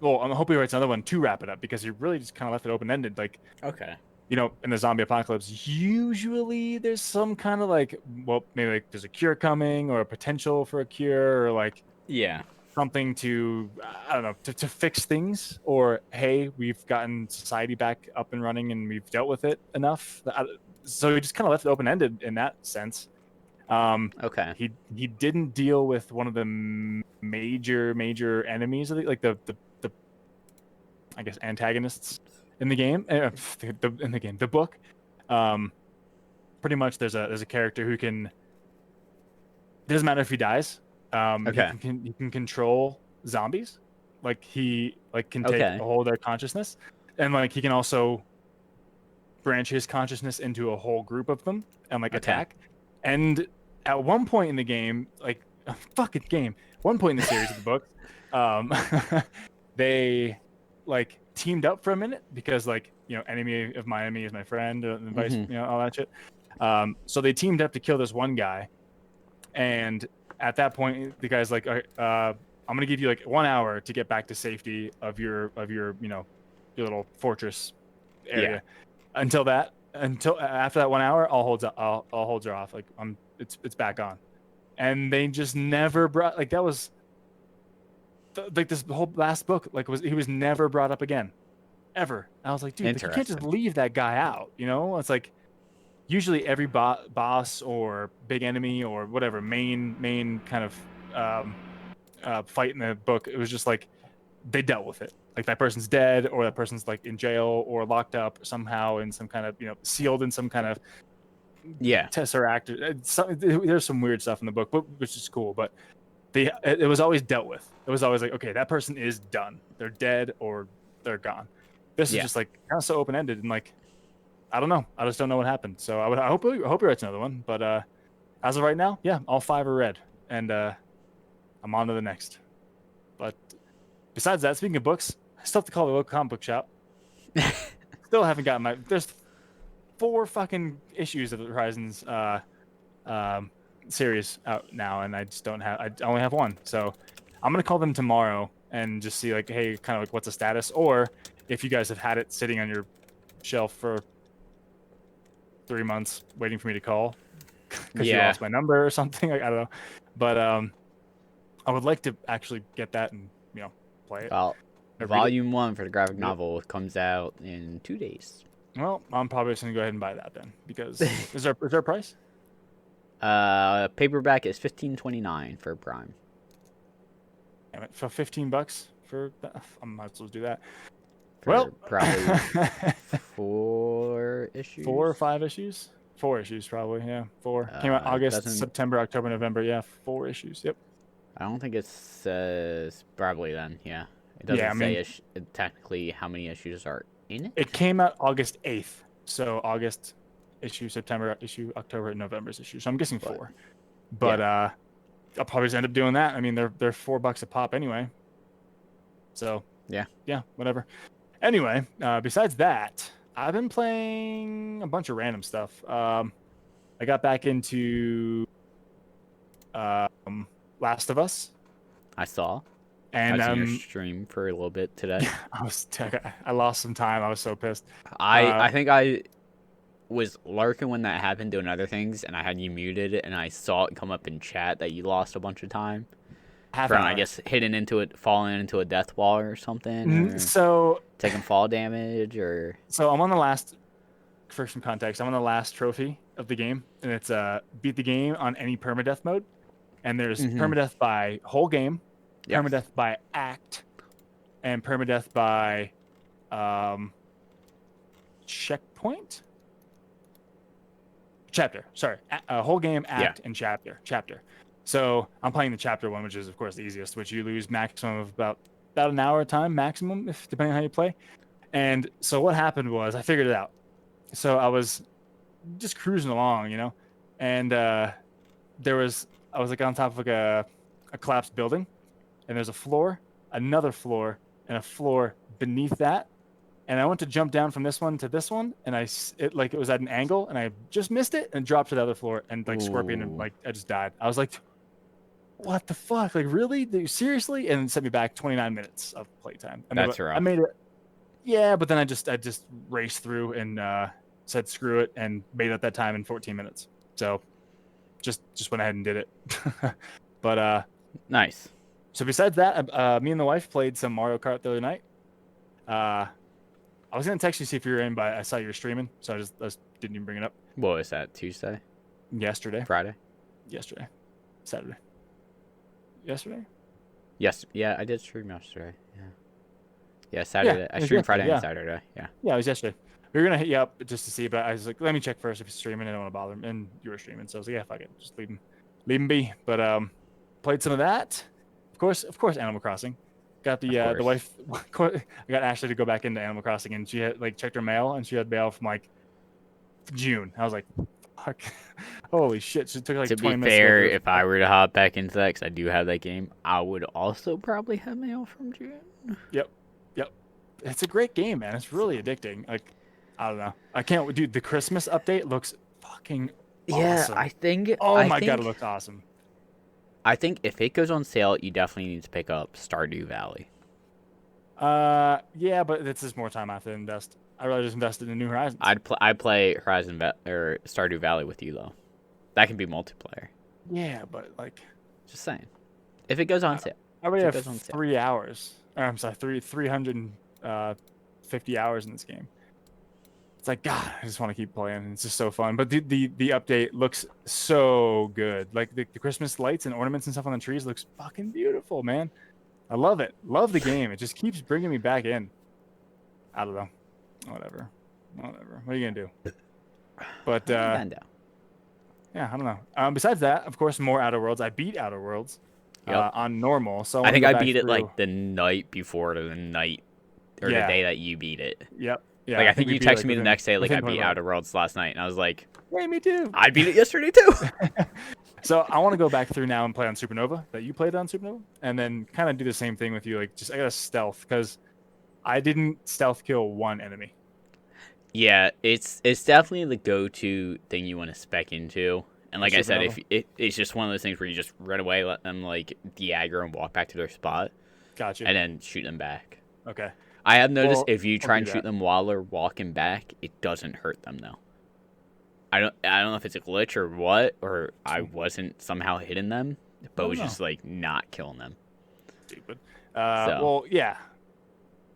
hoping he writes another one to wrap it up because he really just kind of left it open ended. Like Okay. in the zombie apocalypse, usually there's some kind of like, well, maybe like there's a cure coming or a potential for a cure or like Yeah. something to, I don't know, to fix things, or hey, we've gotten society back up and running and we've dealt with it enough. So he just kind of left it open ended in that sense. Okay. He didn't deal with one of the major enemies of like the I guess antagonists in the game, the book. Um, Pretty much there's a character who can. It doesn't matter if he dies. Okay. He can control zombies, like he like can take a Okay. hold of their consciousness, and like he can also branch his consciousness into a whole group of them and like Okay. attack. And at one point in the game, like a fucking game, one point in the series of the books, um, they like teamed up for a minute because like enemy of my enemy is my friend, and vice, Mhm. all that shit. So they teamed up to kill this one guy, and at that point, the guy's like, "All right, I'm gonna give you like 1 hour to get back to safety of your your little fortress Yeah. area. Until after that 1 hour, I'll hold her off. Like it's back on." And they just never brought like that was like this whole last book he was never brought up again, ever. And I was like, dude, like you can't just Interesting. leave that guy out. It's like usually every boss or big enemy or whatever main kind of um, fight in the book, it was just like they dealt with it. Like that person's dead, or that person's like in jail or locked up somehow in some kind of sealed in some kind of Yeah. tesseract. There's some weird stuff in the book, but which is cool. But it was always dealt with. It was always like, okay, that person is done. They're dead or they're gone. This is Yeah. just like kind of so open ended and like I don't know. I just don't know what happened. So I hope he writes another one. But as of right now, yeah, all 5 are read, and I'm on to the next. But besides that, speaking of books, I still have to call the local comic book shop. Still haven't gotten my. There's 4 fucking issues of the Horizons um, series out now, and I just don't have. I only have 1, so I'm gonna call them tomorrow and just see like, hey, kind of like what's the status, or if you guys have had it sitting on your shelf for 3 months waiting for me to call because you Yeah. lost my number or something. Like, I don't know, but I would like to actually get that and play it Well, or read it. volume 1 for the graphic Read it. novel comes out in 2 days. Well, I'm probably just gonna go ahead and buy that then because is there a price? Paperback is $15.29 for Prime. Damn it, for $15 for that, I might as well do that. For Well, probably 4 issues. 4 or 5 issues. 4 issues probably. Yeah, 4 came out August, Doesn't September, October, November. Yeah, 4 issues. Yep. I don't think it says probably then. Yeah, it Yeah, doesn't I say mean, technically how many issues are in it. it came out August 8th. So August issue, September issue, October, and November's issue. So I'm guessing But 4. But I'll probably just end up doing that. I mean, they're $4 a pop anyway. So yeah, whatever. Anyway, besides that, I've been playing a bunch of random stuff. I got back into Last of Us, I saw. and I've seen your stream for a little bit today. I lost some time. I was so pissed. I think I was lurking when that happened, doing other things, and I had you muted, and I saw it come up in chat that you lost a bunch of time Half from, hour. I guess, falling into a death wall or something, or So taking fall damage, or... I'm on the last. For some context, I'm on the last trophy of the game, and it's beat the game on any permadeath mode. And there's permadeath by whole game, Yes. permadeath by act, and permadeath by checkpoint. Chapter. Sorry, whole game, act, and chapter. So I'm playing the chapter one, which is of course the easiest, which you lose maximum of about an hour of time maximum, if depending on how you play. And so what happened was I figured it out. So I was just cruising along, and I was like on top of like a collapsed building, and there's a floor, another floor, and a floor beneath that. And I went to jump down from this one to this one, and it was at an angle, and I just missed it and dropped to the other floor, and like scorpion, and like I just died. I was like, what the fuck? Like, really? Seriously? And it sent me back 29 minutes of playtime. That's rough. I made it. Yeah, but then I just raced through and said screw it and made it that time in 14 minutes. So just went ahead and did it. But nice. So besides that, me and the wife played some Mario Kart the other night. I was gonna text you see if you were in, but I saw you were streaming, so I just didn't even bring it up. What was that? Tuesday? Yesterday? Friday? Yesterday? Saturday? Yesterday? Yes. Yeah, I did stream yesterday. Yeah. Yeah, Saturday. I streamed Friday and Saturday. Yeah. Yeah, it was yesterday. We were gonna hit you up just to see, but I was like, let me check first if he's streaming. I don't want to bother him, and you were streaming, so I was like, yeah, fuck it, just leave him be. But played some of that. Of course, Animal Crossing. Got the wife. I got Ashley to go back into Animal Crossing, and she had like checked her mail, and she had mail from like June. I was like, fuck, holy shit! She took like to 20 be minutes. fair, if I were to hop back into that, because I do have that game, I would also probably have mail from June. Yep. It's a great game, man. It's really addicting. Like, I don't know. I can't, dude. The Christmas update looks fucking awesome. I think. Oh my god, it looks awesome. I think if it goes on sale, you definitely need to pick up Stardew Valley. Yeah, but this is more time I have to invest. I'd rather just invest in the New Horizons. I'd play or Stardew Valley with you though. That can be multiplayer. Yeah, but like, just saying, if it goes on sale. I already have 3 hours. I'm sorry, 350 hours in this game. It's like, God, I just want to keep playing. It's just so fun. But the update looks so good. Like the Christmas lights and ornaments and stuff on the trees looks fucking beautiful, man. I love it. Love the game. It just keeps bringing me back in. I don't know. Whatever. What are you gonna do? But yeah, I don't know. Besides that, of course, more Outer Worlds. I beat Outer Worlds on normal. So I think I beat it like the night before the night or the day that you beat it. Yep. Yeah, like I think you texted me the next day, like I beat Outer Worlds last night, and I was like, "Hey, me too." I beat it yesterday too. So I want to go back through now and play on Supernova that you played on Supernova, and then kind of do the same thing with you. Like, I gotta stealth because I didn't stealth kill one enemy. Yeah, it's definitely the go-to thing you want to spec into, and like I said, it's just one of those things where you just run away, let them like de-aggro and walk back to their spot. Gotcha. And then shoot them back. Okay. I have noticed if you try and shoot them while they're walking back, it doesn't hurt them though. I don't know if it's a glitch or what, or I wasn't somehow hitting them, but it was just like not killing them. Stupid. Well, yeah.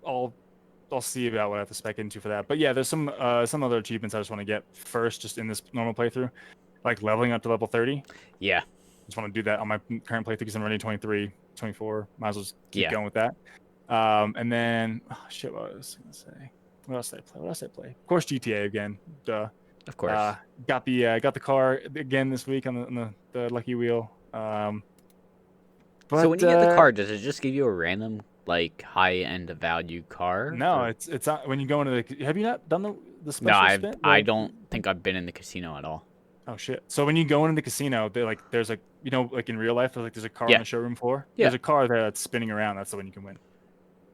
I'll see about what I have to spec into for that. But yeah, there's some other achievements I just want to get first, just in this normal playthrough, like leveling up to level 30. Yeah. Just want to do that on my current playthrough because I'm running 23, 24. Might as well just keep going with that. And then, what was I gonna say? What else did I play? Of course, GTA again. Duh. Of course. Got the car again this week on the Lucky Wheel. But, so when you get the car, does it just give you a random like high-end value car? No, it's not, when you go into the. Have you not done the special spin? I don't think I've been in the casino at all. Oh shit! So when you go into the casino, there's like like in real life, there's a car on the showroom floor. Yeah. There's a car there that's spinning around. That's the one you can win.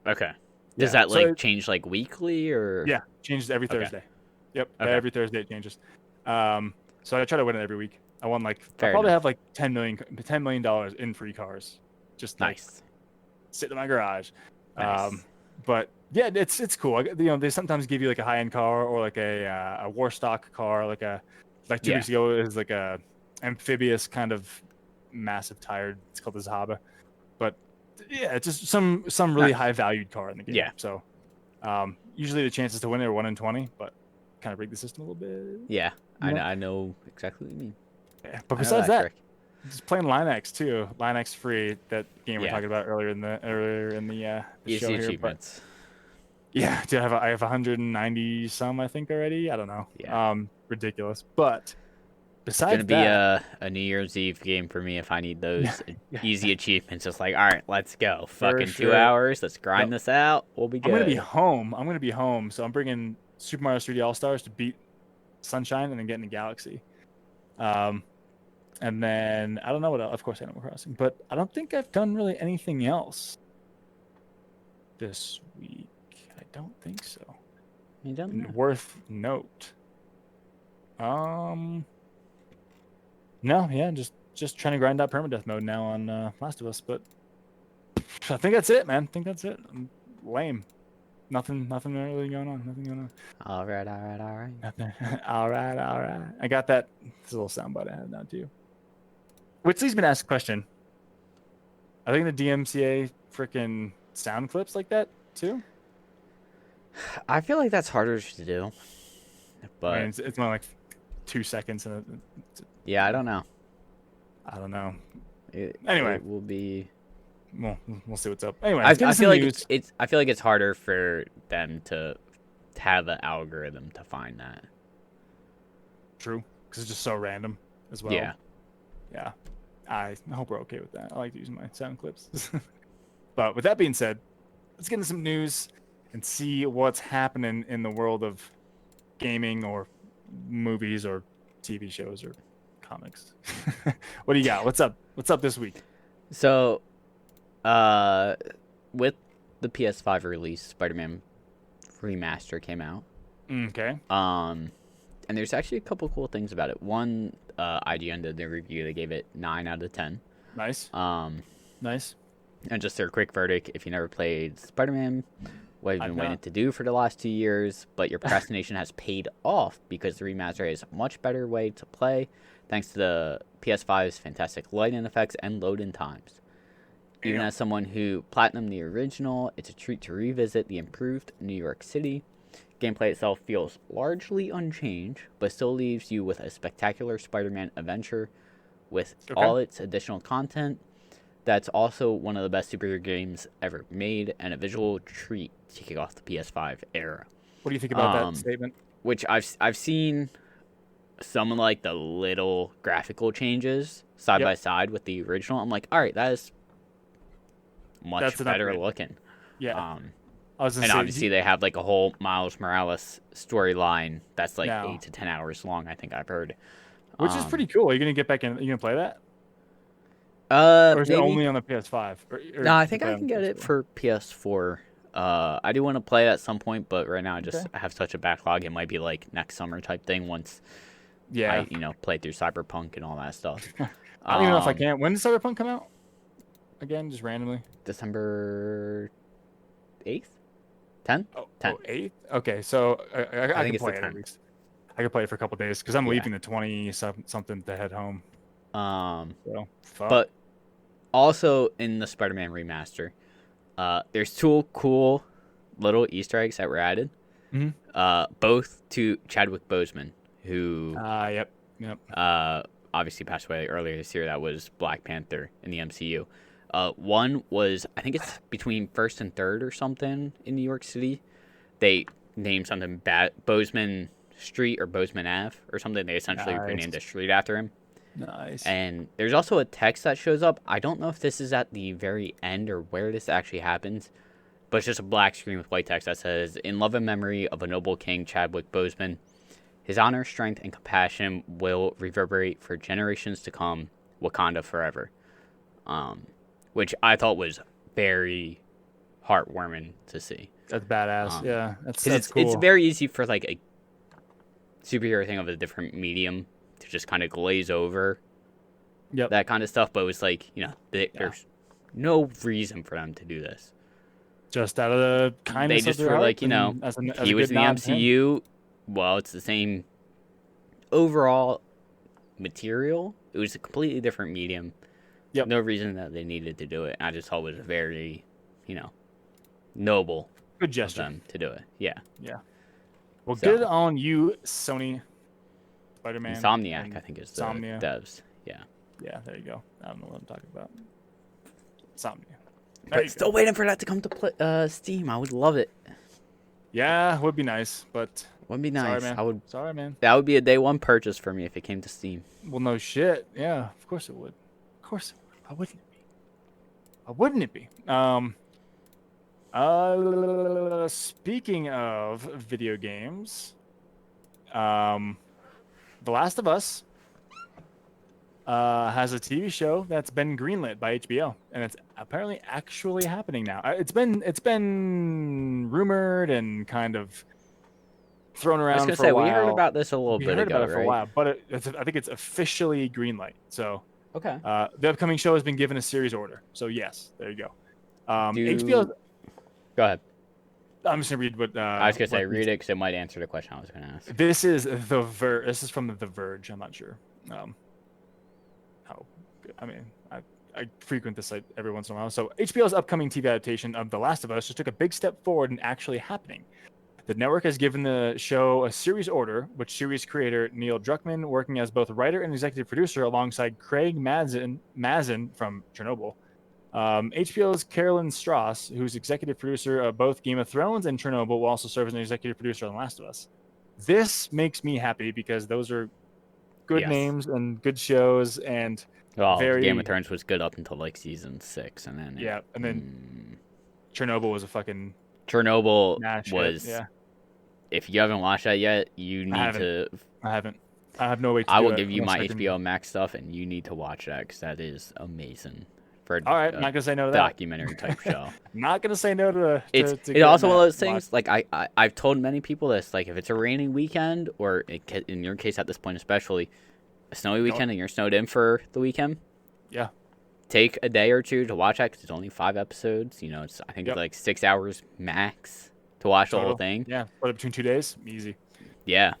Okay. Does that change like weekly or? Yeah, changes every Thursday. Yep, every Thursday it changes. So I try to win it every week. I won I probably have like $10 million in free cars. Just nice. Sit in my garage. Nice. but yeah, it's cool. They sometimes give you like a high end car or like a war stock car, like 2 weeks ago it was like a amphibious kind of massive tired. It's called the Zahaba, but yeah, it's just some really Nice. high valued car in the game. Yeah. So usually the chances to win are 1 in 20, but kind of rig the system a little bit. Yeah, You know? I know exactly what you mean. Yeah. But I know besides that, trick. just playing Linex too. Linex free, that game we're Yeah. talking about earlier in the show Easy here. But achievements. yeah, dude, I have 190 some I think already. I don't know. Yeah. Ridiculous. But It's gonna besides be that, a New Year's Eve game for me if I need those yeah, easy achievements. Just like, all right, let's go. for Fucking 2 sure. hours. Let's grind Yep. this out. We'll be I'm gonna be good. home. So I'm bringing Super Mario 3D All Stars to beat Sunshine and then getting the Galaxy. And then I don't know what else. Of course, Animal Crossing, but I don't think I've done really anything else this week. I don't think so. You done that? Worth note. No, yeah, just trying to grind out permadeath mode now on Last of Us, but I think that's it, man. I think that's it. I'm lame. Nothing really going on. Nothing going on. All right. Nothing. all right. I got that. This little soundbite I have now too. Which leads me to ask a question. Are they going to DMCA freaking sound clips like that too? I feel like that's harder to do. But I mean, it's only like 2 seconds, and yeah, I don't know. I don't know. Anyway, Anyway. it will be. Well, we'll see what's up. Anyway, I let's feel like news. I feel like it's harder for them to have the algorithm to find that. True, because it's just so random as well. Yeah. Yeah. I hope we're okay with that. I like using my sound clips. But with that being said, let's get into some news and see what's happening in the world of gaming or movies or TV shows or comics. What do you got? What's up? What's up this week? So, with the PS5 release, Spider-Man Remaster came out. Okay. And there's actually a couple cool things about it. One, IGN did their review. They gave it 9 out of 10. Nice. Nice. And just their quick verdict: if you never played Spider-Man, what have you I've been not. waiting to do for the last 2 years? But your procrastination has paid off because the remaster is a much better way to play, thanks to the PS5's fantastic lighting effects and load-in times. Even Damn. as someone who platinumed the original, it's a treat to revisit the improved New York City. Gameplay itself feels largely unchanged, but still leaves you with a spectacular Spider-Man adventure with all its additional content. That's also one of the best superhero games ever made, and a visual treat to kick off the PS5 era. What do you think about that statement? Which I've seen some of like the little graphical changes side by side with the original. I'm like, all right, that is much better looking. Yeah. And obviously they have like a whole Miles Morales storyline that's like No. 8 to 10 hours long, I think I've heard. Which is pretty cool. Are you gonna get back in? Are you gonna play that? Or is it Maybe. only on the PS5? No, I think I can get it for PS4. I do want to play it at some point, but right now I have such a backlog. It might be like next summer type thing once I play through Cyberpunk and all that stuff. I don't even know if I can. When does Cyberpunk come out? Again, just randomly. December 8th? 10th? 10th. 8th? Okay, so I think can it's play the it at 10th. least. I can play it for a couple days because I'm leaving the 20 something to head home. So, fuck. But also in the Spider-Man remaster, there's 2 cool little Easter eggs that were added. Mm-hmm. Both to Chadwick Boseman, who Yep. obviously passed away earlier this year. That was Black Panther in the MCU. One was, I think it's between 1st and 3rd or something in New York City. They named something Bozeman Street or Bozeman Ave or something. They essentially renamed a street after him. Nice. And there's also a text that shows up. I don't know if this is at the very end or where this actually happens, but it's just a black screen with white text that says, "In love and memory of a noble king, Chadwick Boseman. His honor, strength, and compassion will reverberate for generations to come. Wakanda forever." Which I thought was very heartwarming to see. That's badass. Yeah, that's cool. It's very easy for like a superhero thing of a different medium to just kind of glaze over that kind of stuff. But it was like, there's no reason for them to do this. just out of the They kindness just of their were heart, like, and as he a was good in the nod to him. MCU. Well, it's the same overall material. It was a completely different medium. Yep. No reason that they needed to do it. I just thought it was very, noble Good of gesture. them to do it. Yeah. Yeah. Well, So- good on you, Sony. Spider-Man. Insomniac, and I think, is the Insomnia. devs. Yeah. Yeah, there you go. I don't know what I'm talking about. Insomnia. There But you still go. waiting for that to come to Steam. I would love it. Yeah, would be nice, but Would be sorry, nice. man. Sorry, man. That would be a day one purchase for me if it came to Steam. Well, no shit. Yeah, of course it would. Of course it would. Why wouldn't it be? Why wouldn't it be? Speaking of video games, The Last of Us has a TV show that's been greenlit by HBO, and it's apparently actually happening now. It's been rumored and kind of thrown I was around gonna for say a while. we heard about this a little We bit heard ago, about it for a right? while, but I think it's officially greenlight. So Okay. the upcoming show has been given a series order. So yes, there you go. Do- HBO. Go ahead. I'm just gonna read what I was gonna say what read it because it might answer the question I was gonna ask. This is This is from The Verge. I'm not sure. How? I mean, I frequent this site every once in a while. So HBO's upcoming TV adaptation of The Last of Us just took a big step forward in actually happening. The network has given the show a series order, which series creator Neil Druckmann, working as both writer and executive producer alongside Craig Mazin from Chernobyl. HBO's Carolyn Strauss, who's executive producer of both Game of Thrones and Chernobyl, will also serve as an executive producer on The Last of Us. This makes me happy because those are good Yes. names and good shows, and Well, very Game of Thrones was good up until like season 6, and then yeah. And then Chernobyl was a fucking Chernobyl smash was. hit. Yeah, If you haven't watched that yet, you need haven't. to. I haven't. I have no way to I do will it give you unless my I can- HBO Max stuff, and you need to watch that because that is amazing. For All right, a I'm not gonna say no to that. documentary type show. Not gonna say no to. It's to also getting one of those that things. Like I've told many people this. Like if it's a rainy weekend, or in your case at this point especially, a snowy weekend, and you're snowed in for the weekend. Yeah. Take a day or two to watch that because it's only 5 episodes. I think Yep. it's like 6 hours max to watch the Total. whole thing. Yeah, put it between 2 days, easy. Yeah.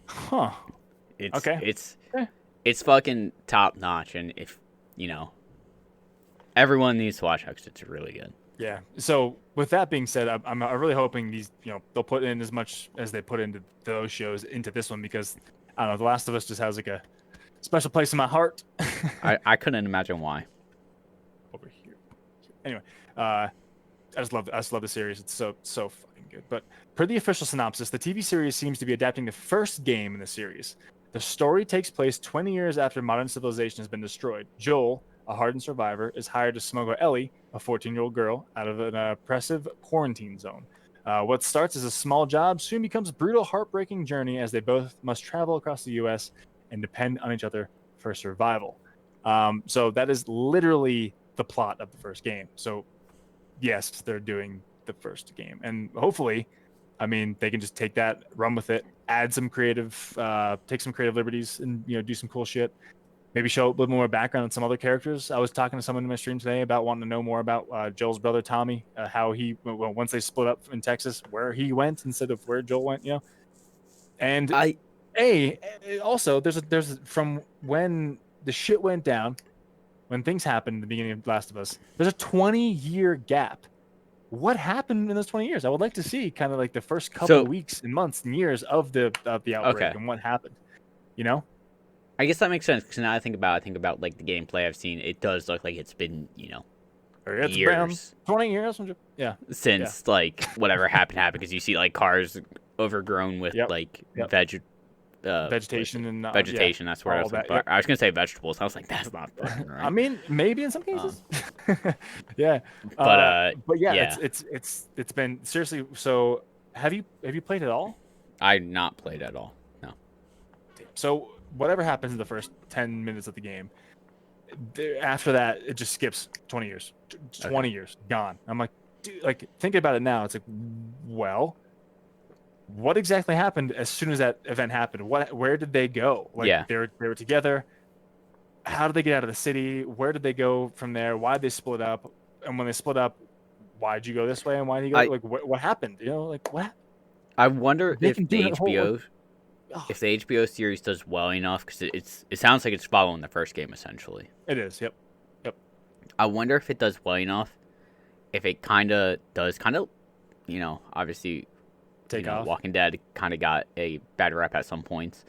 Huh. It's Okay. It's fucking top notch, and if everyone needs to watch it 'cause it's really good. Yeah. So with that being said, I'm really hoping these, they'll put in as much as they put into those shows into this one, because I don't know, The Last of Us just has like a special place in my heart. I couldn't imagine why. Over here. Anyway, I just love the series. It's so fucking good. But per the official synopsis, the TV series seems to be adapting the first game in the series. The story takes place 20 years after modern civilization has been destroyed. Joel, a hardened survivor, is hired to smuggle Ellie, a 14-year-old girl, out of an oppressive quarantine zone. What starts as a small job soon becomes a brutal, heartbreaking journey as they both must travel across the U.S. and depend on each other for survival. So that is literally the plot of the first game. So yes, they're doing the first game, and hopefully, I mean, they can just take that, run with it, add some take some creative liberties, and do some cool shit. Maybe show a little more background on some other characters. I was talking to someone in my stream today about wanting to know more about Joel's brother Tommy, how he, once they split up in Texas, where he went instead of where Joel went. And also there's from when the shit went down, when things happened in the beginning of Last of Us, there's a 20-year gap. What happened in those 20 years? I would like to see kind of like the first couple of weeks and months and years of the outbreak and what happened. I guess that makes sense because now I think about like the gameplay I've seen. It does look like it's been It's years, 20 years, since like whatever happened because you see like cars overgrown with like vegetation and vegetation. That's where I was like, I was gonna say vegetables. I was like, that's not fucking right. I mean, maybe in some cases. Yeah. But yeah, it's been seriously. So have you played it all? I've not played at all. No. So whatever happens in the first 10 minutes of the game, after that it just skips 20 years. 20 years gone. I'm like, dude, like thinking about it now, it's like, well, what exactly happened as soon as that event happened? Where did they go? Like they were together. How did they get out of the city? Where did they go from there? Why did they split up? And when they split up, why'd you go this way and why did you go? I Like, what happened? You know, like what? I wonder They if can do the that whole. if the HBO series does well enough, because it sounds like it's following the first game essentially. It is. Yep. Yep. I wonder if it does well enough, if it kind of does obviously, Take off. Walking Dead kind of got a bad rep at some points.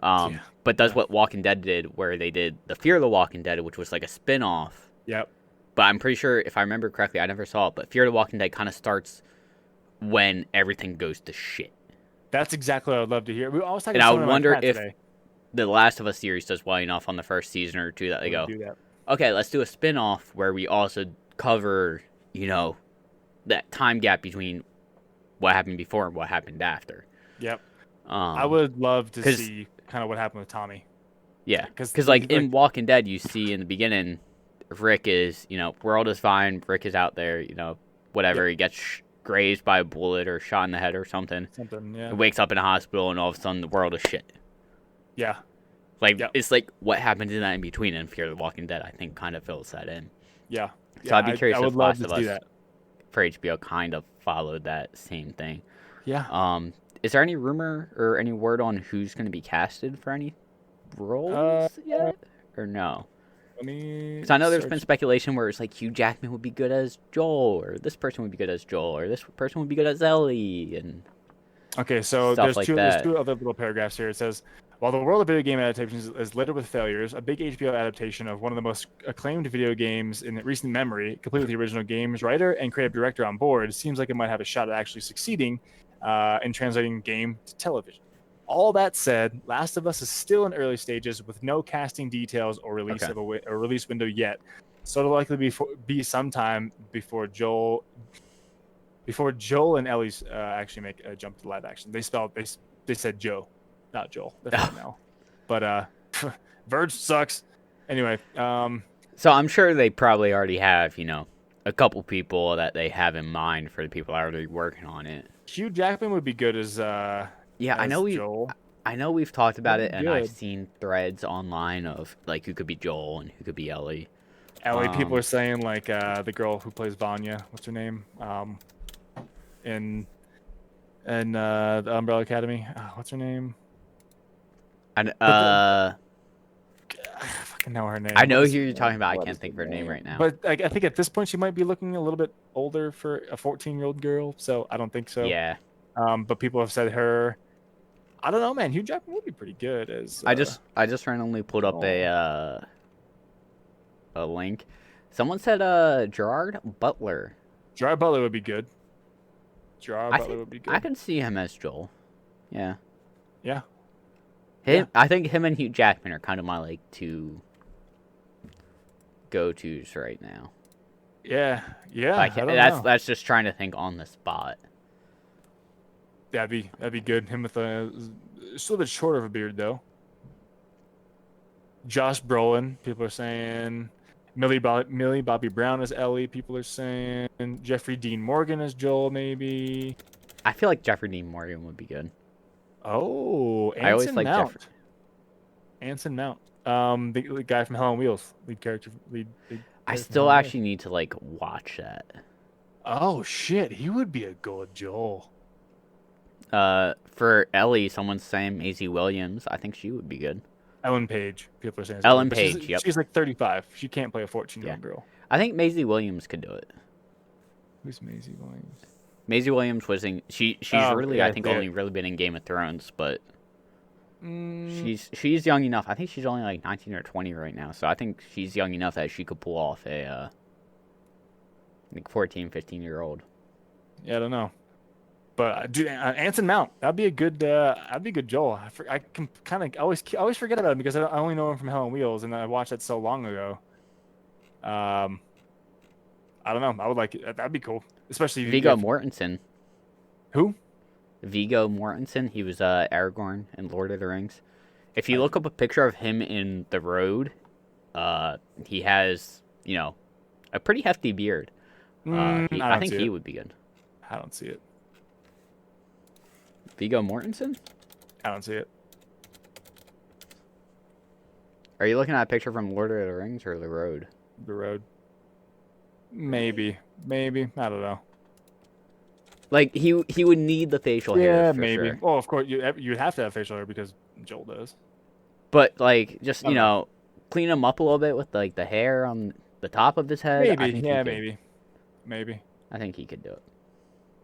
Yeah. But does Yeah. what Walking Dead did, where they did the Fear the Walking Dead, which was like a spin-off. Yep. But I'm pretty sure, if I remember correctly, I never saw it, but Fear the Walking Dead kind of starts when everything goes to shit. That's exactly what I'd love to hear. I was talking And to I someone in my wonder chat if today. the Last of Us series does well enough on the first season or two that they go, Do that. okay, let's do a spin-off where we also cover, that time gap between what happened before and what happened after. Yep. I would love to see kind of what happened with Tommy. Yeah, because like in Walking Dead, you see in the beginning, Rick is, world is fine. Rick is out there, whatever. Yep. He gets grazed by a bullet or shot in the head or something. Yeah. He wakes up in a hospital, and all of a sudden the world is shit. Yeah. Like, Yep. It's like what happened in that in between in Fear the Walking Dead, I think, kind of fills that in. Yeah. So I'd be curious I would if love Last to of see Us that. for HBO kind of followed that same thing. Yeah. Is there any rumor or any word on who's going to be casted for any roles yet, or no? Because I know there's been speculation where it's like Hugh Jackman would be good as Joel, or this person would be good as Joel, or this person would be good as Ellie, and okay, so stuff like there's that. two other little paragraphs here. It says, while the world of video game adaptations is littered with failures, a big HBO adaptation of one of the most acclaimed video games in recent memory, complete with the original game's writer and creative director on board, seems like it might have a shot at actually succeeding in translating game to television. All that said, Last of Us is still in early stages with no casting details or release of a release window yet. So it'll likely be sometime before Joel and Ellie's actually make a jump to live action. They said Joe, not Joel. Now, but Verge sucks. Anyway, so I'm sure they probably already have a couple people that they have in mind for the people already working on it. Hugh Jackman would be good as yeah, as Joel. I know we've talked about it, and good. I've seen threads online of like who could be Joel and who could be Ellie. Ellie, people are saying like the girl who plays Vanya. What's her name? In the Umbrella Academy. What's her name? And I fucking know her name. I know who you're talking about. I can't think of her name right now. But I think at this point she might be looking a little bit older for a 14-year-old girl. So I don't think so. Yeah. But people have said her. I don't know, man. Hugh Jackman would be pretty good as. I just randomly pulled up a link. Someone said Gerard Butler. Gerard Butler would be good. Butler would be good. I can see him as Joel. Yeah. Yeah. I think him and Hugh Jackman are kind of my like two go-tos right now. Yeah. Yeah. Like, that's just trying to think on the spot. That'd be good. Him with a little bit shorter of a beard though. Josh Brolin, people are saying. Millie Bobby Brown as Ellie, people are saying. Jeffrey Dean Morgan as Joel, maybe. I feel like Jeffrey Dean Morgan would be good. Oh, Anson I always like Mount. Jeffrey. Anson Mount. The guy from Hell on Wheels, lead character. I still actually need to like watch that. Oh shit, he would be a good Joel. For Ellie, someone's saying Maisie Williams. I think she would be good. Ellen Page, people are saying. Ellen Page, yep. She's like 35. She can't play a 14-year-old girl. I think Maisie Williams could do it. Who's Maisie Williams? Maisie Williams was in. She's really, I think, only really been in Game of Thrones, but she's young enough. I think she's only like 19 or 20 right now, so I think she's young enough that she could pull off a like 14, 15-year-old. Yeah, I don't know. But dude, Anson Mount, that'd be a good Joel. I can kind of always forget about him because I only know him from Hell on Wheels, and I watched that so long ago. I don't know. I would like it. That'd be cool, especially Viggo Mortensen. Who? Viggo Mortensen. He was Aragorn in Lord of the Rings. If you look up a picture of him in The Road, he has a pretty hefty beard. I think he would be good. I don't see it. Viggo Mortensen? I don't see it. Are you looking at a picture from Lord of the Rings or The Road? The Road. maybe, I don't know. Like he would need the facial hair Yeah, for maybe. sure. Well, of course you have to have facial hair because Joel does. But like just I don't know. clean him up a little bit with like the hair on the top of his head. I Maybe, think he yeah, could. maybe. I think he could do it.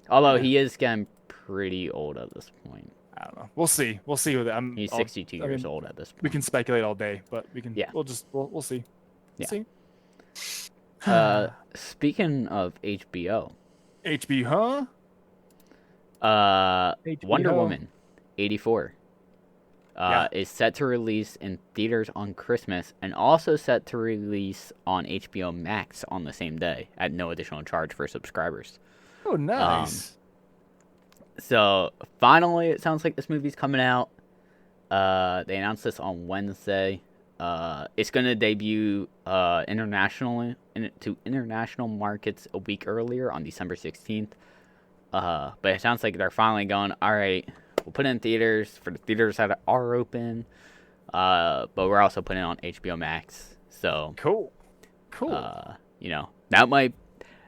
Although Yeah, he is getting pretty old at this point. I don't know. We'll see. We'll see with it. He's 62 I years mean, old at this we point. can speculate all day, but Yeah. we'll see. We'll Yeah. see. Speaking of HBO, HB, huh? Wonder HBO. Woman 84 Yeah. is set to release in theaters on Christmas and also set to release on HBO Max on the same day at no additional charge for subscribers. Oh, nice. So finally, it sounds like this movie's coming out. They announced this on Wednesday. It's going to debut internationally to international markets a week earlier on December 16th. But it sounds like they're finally going, all right, we'll put it in theaters for the theaters that are open. But we're also putting it on HBO Max. So Cool.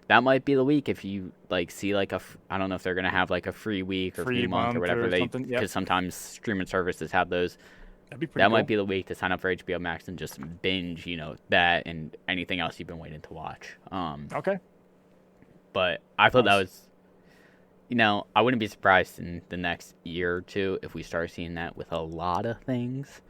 that might be the week if you like see like I don't know if they're gonna have like a free week or free month or whatever something. Yep. because sometimes streaming services have those. That'd be pretty That cool. might be the week to sign up for HBO Max and just binge, that and anything else you've been waiting to watch. Okay. But I thought that Nice. was, I wouldn't be surprised in the next year or two if we start seeing that with a lot of things.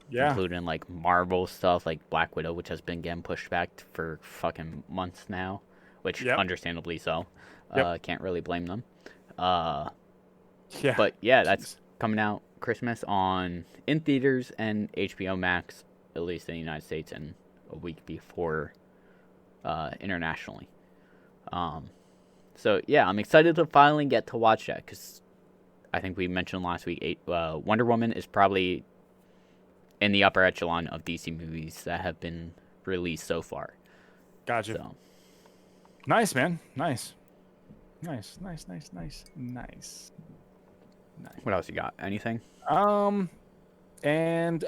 Yeah. Including like Marvel stuff like Black Widow, which has been getting pushed back for fucking months now, which Yep. understandably so. Yep. Can't really blame them. Yeah. But yeah, that's Jeez. coming out Christmas in theaters and HBO Max, at least in the United States, and a week before internationally. So yeah, I'm excited to finally get to watch that because I think we mentioned last week, Wonder Woman is probably in the upper echelon of DC movies that have been released so far. Gotcha. So Nice, man. Nice. Nice. what else you got? Anything? And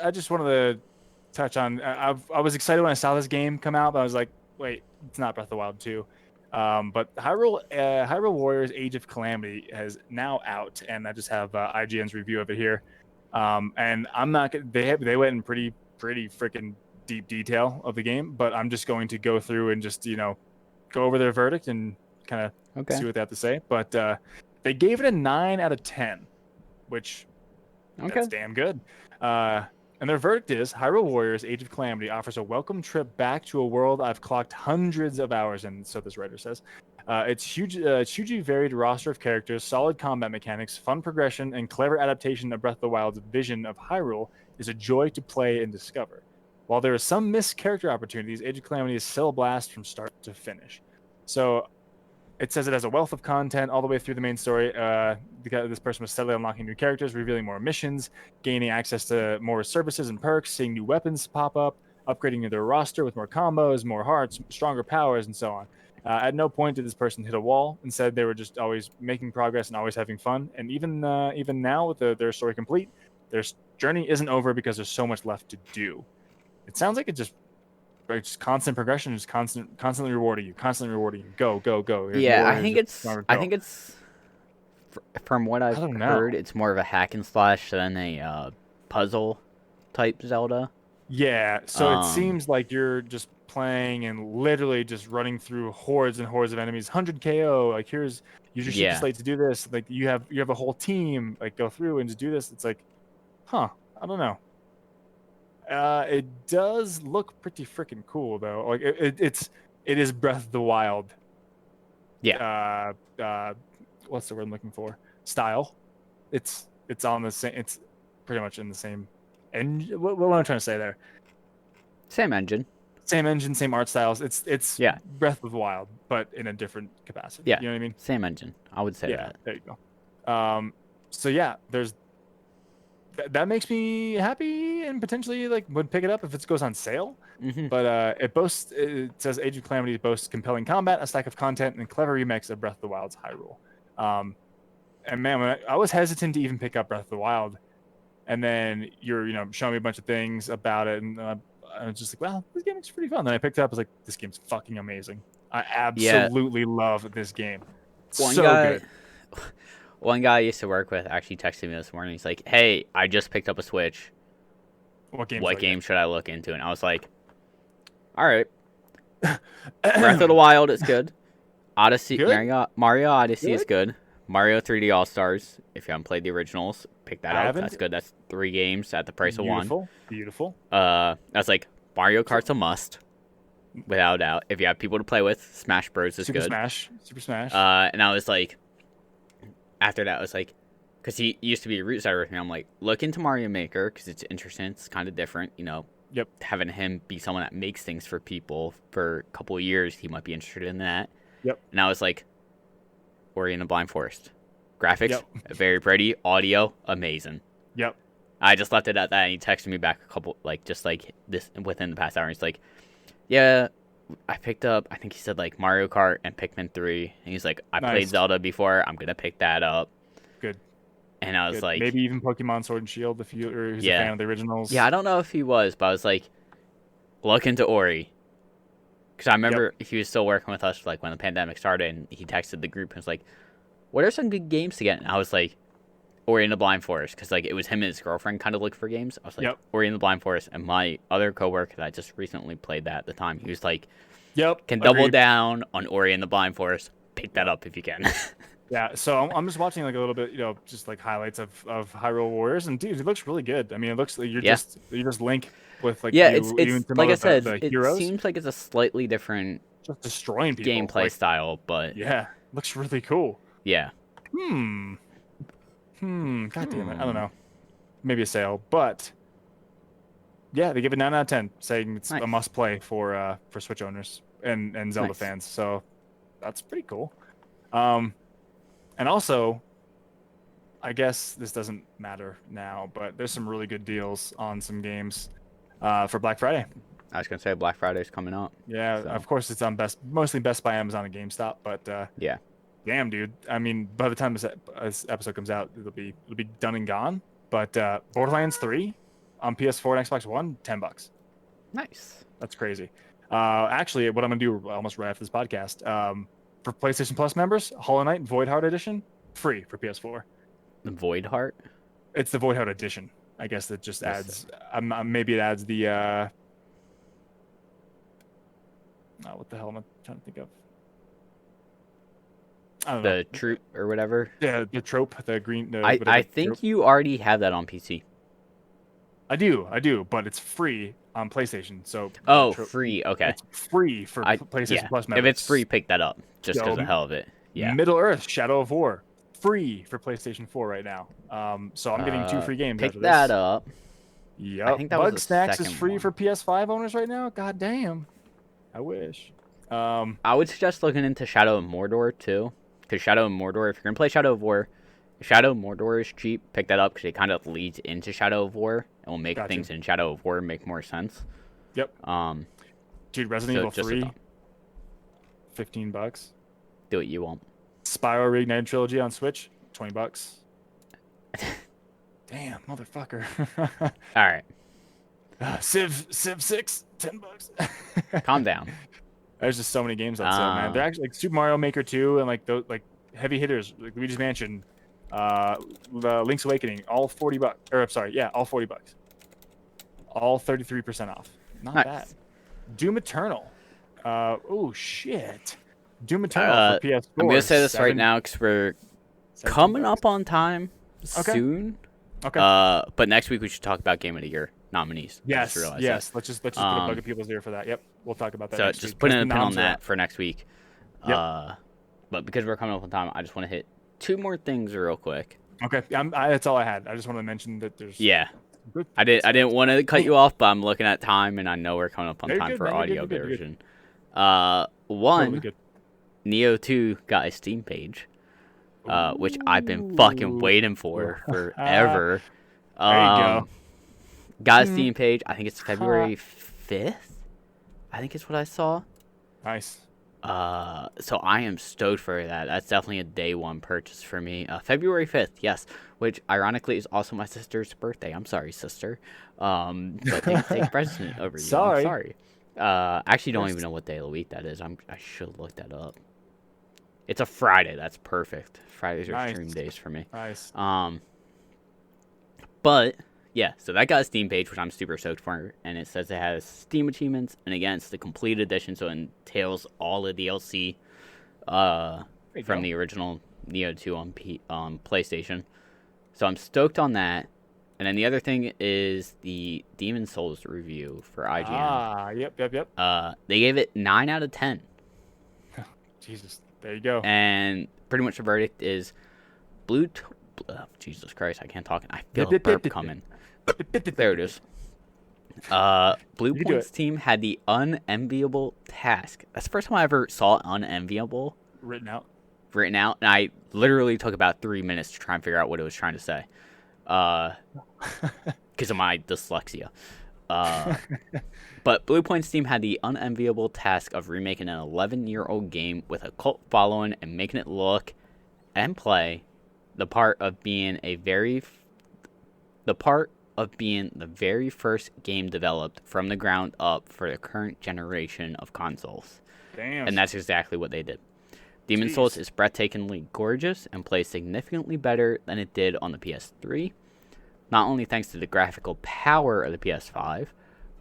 I just wanted to touch on. I was excited when I saw this game come out, but I was like, wait, it's not Breath of the Wild 2. But Hyrule Warriors: Age of Calamity is now out, and I just have IGN's review of it here. And I'm not gonna. They went in pretty freaking deep detail of the game, but I'm just going to go through and just go over their verdict and kind of see what they have to say. But they gave it a 9 out of 10, which that's damn good. And their verdict is Hyrule Warriors: Age of Calamity offers a welcome trip back to a world I've clocked hundreds of hours in, so this writer says. It's hugely varied roster of characters, solid combat mechanics, fun progression, and clever adaptation of Breath of the Wild's vision of Hyrule is a joy to play and discover. While there are some missed character opportunities, Age of Calamity is still a blast from start to finish. So it says it has a wealth of content all the way through the main story. This person was steadily unlocking new characters, revealing more missions, gaining access to more services and perks, seeing new weapons pop up, upgrading their roster with more combos, more hearts, stronger powers, and so on. At no point did this person hit a wall. Instead, they were just always making progress and always having fun. And even now, with their story complete, their journey isn't over because there's so much left to do. It sounds like it's just constant progression, just constantly rewarding you, Go. Yeah, I think it's from what I've heard, it's more of a hack and slash than a puzzle type Zelda. Yeah, so it seems like you're just playing and literally just running through hordes and hordes of enemies. 100 KO, like use your ship slate to do this. Like you have a whole team, like go through and just do this. It's like, I don't know. It does look pretty freaking cool though. Like it is Breath of the Wild. Yeah. What's the word I'm looking for? Style. It's on the same. It's pretty much in the same. And what am I trying to say there? Same engine, same art styles. It's Breath of the Wild, but in a different capacity. Yeah, you know what I mean. Same engine. I would say that. There you go. So yeah, that makes me happy and potentially would pick it up if it goes on sale. Mm-hmm. But it says Age of Calamity boasts compelling combat, a stack of content, and clever remakes of Breath of the Wild's Hyrule. And man, when I was hesitant to even pick up Breath of the Wild, and then you're showing me a bunch of things about it, and I was just like, well, this game is pretty fun. Then I picked it up. I was like, this game's fucking amazing. I Yeah. absolutely love this game. It's One so guy, good. one guy I used to work with actually texted me this morning. He's like, "Hey, I just picked up a Switch. What game? What game should I look into?" And I was like, "All right, Breath of the Wild is good. Odyssey, Good? Mario Odyssey is good. Mario 3D All Stars. If you haven't played the originals, pick that I up. haven't. That's good. That's 3 games at the price of one. Beautiful. Beautiful. I was like, Mario Kart's a must, without a doubt. If you have people to play with, Smash Bros is Super good. Smash. Super Smash. And I was like, after that, I was like, because he used to be a root starter with me. I'm like, look into Mario Maker because it's interesting. It's kind of different, you know. Yep. Having him be someone that makes things for people for a couple of years, he might be interested in that. Yep. And I was like, Ori and the Blind Forest. Graphics, Yep. very pretty. Audio, amazing. Yep. I just left it at that, and he texted me back a couple, just this within the past hour. He's like, yeah, I picked up, I think he said, like, Mario Kart and Pikmin 3. And he's like, I played Nice. Zelda before. I'm going to pick that up. Good. And I was Good. like, maybe even Pokemon Sword and Shield if you're a fan of the originals. yeah, I don't know if he was, but I was like, look into Ori. Because I remember he was still working with us, like, when the pandemic started, and he texted the group and was like, what are some good games to get? And I was like, Ori and the Blind Forest, because, like, it was him and his girlfriend kind of looking for games. I was like, Ori and the Blind Forest. And my other coworker that just recently played that at the time, he was like, can double down on Ori and the Blind Forest. Pick that up if you can. Yeah, so I'm just watching, like, a little bit, you know, just, like, highlights of Hyrule Warriors, and, dude, it looks really good. I mean, it looks like you're just Link with, like, it's like I said, the it heroes. Seems like it's a slightly different just destroying people. Gameplay style, but yeah, looks really cool. Yeah. God damn it, I don't know. Maybe a sale, but yeah, they give it 9 out of 10, saying it's a must play for Switch owners and Zelda fans. So that's pretty cool. And also, I guess this doesn't matter now, but there's some really good deals on some games for Black Friday. I was gonna say Black Friday's coming up. Yeah, so. Of course it's on mostly Best Buy, Amazon, and GameStop. But yeah, damn, dude. I mean, by the time this episode comes out, it'll be done and gone. But Borderlands 3 on PS4 and Xbox One, $10. Nice. That's crazy. Actually, what I'm gonna do almost right after this podcast. For PlayStation Plus members, Hollow Knight Void Heart Edition, free for PS4. The Void Heart? It's the Void Heart Edition. I guess that just adds. Maybe it adds the. What the hell am I trying to think of? I don't know. The troop or whatever. Yeah, the trope, the green. I think trope. You already have that on PC. I do, but it's free on PlayStation. So free. Okay, it's free for PlayStation Plus members. If it's free, pick that up just because of the hell of it. Yeah. Middle Earth: Shadow of War, free for PlayStation 4 right now. So I'm getting 2 free games. Pick after that this. up. Yep. I think that Bug Snacks is free for PS5 owners right now. God damn. I wish. I would suggest looking into Shadow of Mordor too, because Shadow of Mordor, if you're gonna play Shadow of War, Shadow of Mordor is cheap. Pick that up because it kind of leads into Shadow of War and will make things in Shadow of War make more sense. Yep. Dude, Resident Evil 3, $15. Do what you want. Spyro Reignited Trilogy on Switch, $20. Damn, motherfucker. All right. Civ 6, $10. Calm down. There's just so many games on sale, man. They're actually like Super Mario Maker 2 and like those like heavy hitters, like Luigi's Mansion, the Link's Awakening, all $40. Or I'm sorry, yeah, all $40. All 33% off. Not bad. Doom Eternal. Oh shit. Doom Eternal for PS4. I'm gonna say this right now because we're coming up on time soon. Okay. But next week we should talk about Game of the Year nominees. Yes. Let's just put a bug in people's ear for that. Yep. We'll talk about that. So next just week. put in a pin on that for next week. Yep. But because we're coming up on time, I just want to hit 2 more things real quick. Okay. That's all I had. I just want to mention that there's. Yeah. I didn't want to cut you off, but I'm looking at time and I know we're coming up on time for audio version. One, Neo 2 got a Steam page, which I've been fucking waiting for forever. There you go. Got a Steam page. I think it's February 5th. I think it's what I saw. Nice. So I am stoked for that. That's definitely a day one purchase for me. February 5th, yes, which ironically is also my sister's birthday. I'm sorry, sister. But things take precedent over you. I'm Sorry. sorry. I actually don't even First. know what day of the week that is. I should look that up. It's a Friday. That's perfect. Fridays are stream Nice. days for me. Nice. But yeah, so that got a Steam page, which I'm super stoked for, and it says it has Steam achievements, and again, it's the complete edition, so it entails all the DLC from the original Neo 2 on PlayStation. So I'm stoked on that. And then the other thing is the Demon Souls review for IGN. Ah, yep. They gave it 9 out of 10. Jesus, there you go. And pretty much the verdict is Jesus Christ, I can't talk. I feel a burp coming. There it is. Blue Point's team had the unenviable task. That's the first time I ever saw unenviable Written out. And I literally took about 3 minutes to try and figure out what it was trying to say. Because of my dyslexia. But Blue Point's team had the unenviable task of remaking an 11-year-old game with a cult following and making it look and play the part of being the very first game developed from the ground up for the current generation of consoles. Damn. And that's exactly what they did. Demon Souls is breathtakingly gorgeous and plays significantly better than it did on the PS3, not only thanks to the graphical power of the PS5,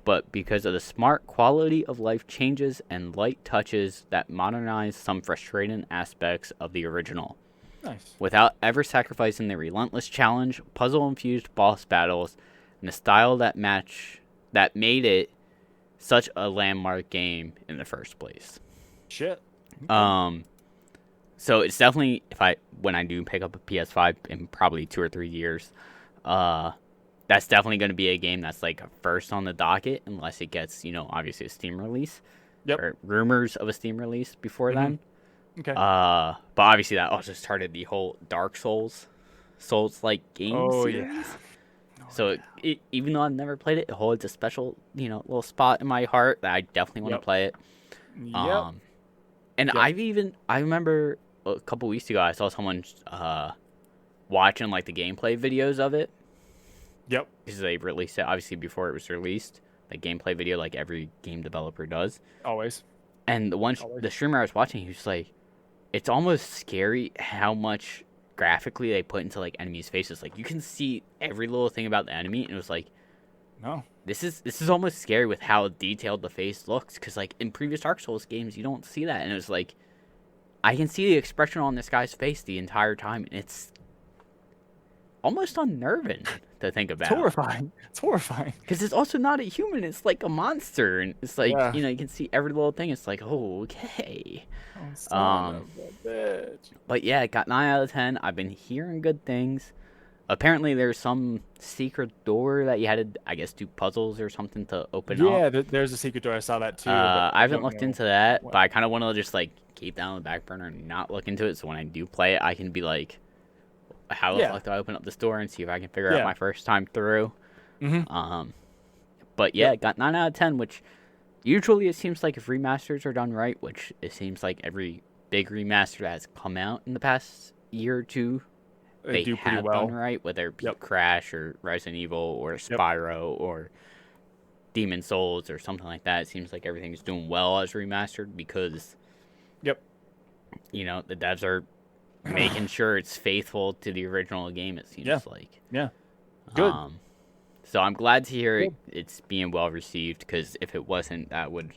but because of the smart quality of life changes and light touches that modernize some frustrating aspects of the original. Nice. Without ever sacrificing the relentless challenge, puzzle-infused boss battles, and the style that made it such a landmark game in the first place. Shit. So it's definitely, when I do pick up a PS5 in probably 2 or 3 years, that's definitely going to be a game that's like first on the docket, unless it gets, obviously a Steam release. Yep. Or rumors of a Steam release before then. Okay. But obviously that also started the whole Dark Souls-like game series. Yeah. So even though I've never played it, it holds a special, little spot in my heart that I definitely want to play it. Yep. And I remember a couple weeks ago I saw someone watching like the gameplay videos of it. Yep. Because they released it obviously before it was released, the gameplay video like every game developer does. Always. And the streamer I was watching, he was like, it's almost scary how much graphically they put into like enemies' faces. Like you can see every little thing about the enemy, and it was like, no, this is almost scary with how detailed the face looks. Because like in previous Dark Souls games, you don't see that, and it was like, I can see the expression on this guy's face the entire time, and it's almost unnerving to think about. It's horrifying. Because it's also not a human; it's like a monster, and it's like you can see every little thing. It's like, oh, okay. But yeah, it got 9 out of 10. I've been hearing good things. Apparently, there's some secret door that you had to, I guess, do puzzles or something to open up. Yeah, there's a secret door. I saw that too. I haven't looked into that, but I kind of want to just like keep that on the back burner and not look into it. So when I do play it, I can be like, how the fuck do I open up this door and see if I can figure out my first time through? Mm-hmm. But yeah, it got 9 out of 10, which usually it seems like if remasters are done right, which it seems like every big remaster that has come out in the past year or two, they do pretty have well. done right, whether it be Crash or Resident Evil or Spyro or Demon Souls or something like that. It seems like everything's doing well as remastered because, the devs are making sure it's faithful to the original game, it seems like. Yeah. Good. So I'm glad to hear it's being well received, because if it wasn't, that would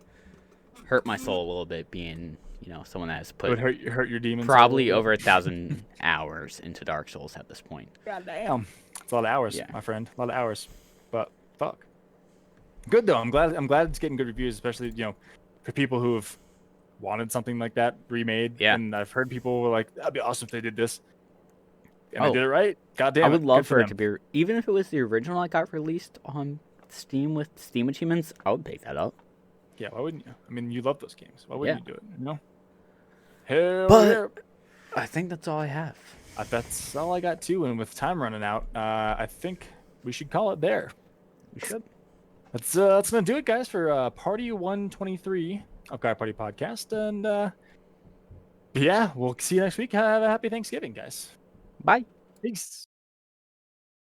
hurt my soul a little bit, being someone that has put it would hurt your demons probably over 1,000 hours into Dark Souls at this point. God damn, it's a lot of hours, my friend. A lot of hours, but fuck. Good though. I'm glad it's getting good reviews, especially for people who have wanted something like that remade. Yeah. And I've heard people were like, that'd be awesome if they did this. And they did it right. God damn. I would love for it to be, even if it was the original that got released on Steam with Steam achievements, I would pick that up. Yeah, why wouldn't you? I mean, you love those games. Why wouldn't you do it? Hell yeah. I think that's all I have. That's all I got too. And with time running out, I think we should call it there. We should. That's gonna do it, guys, for Party 123 of Guy Party Podcast. And yeah, we'll see you next week. Have a happy Thanksgiving, guys. Bye. Peace.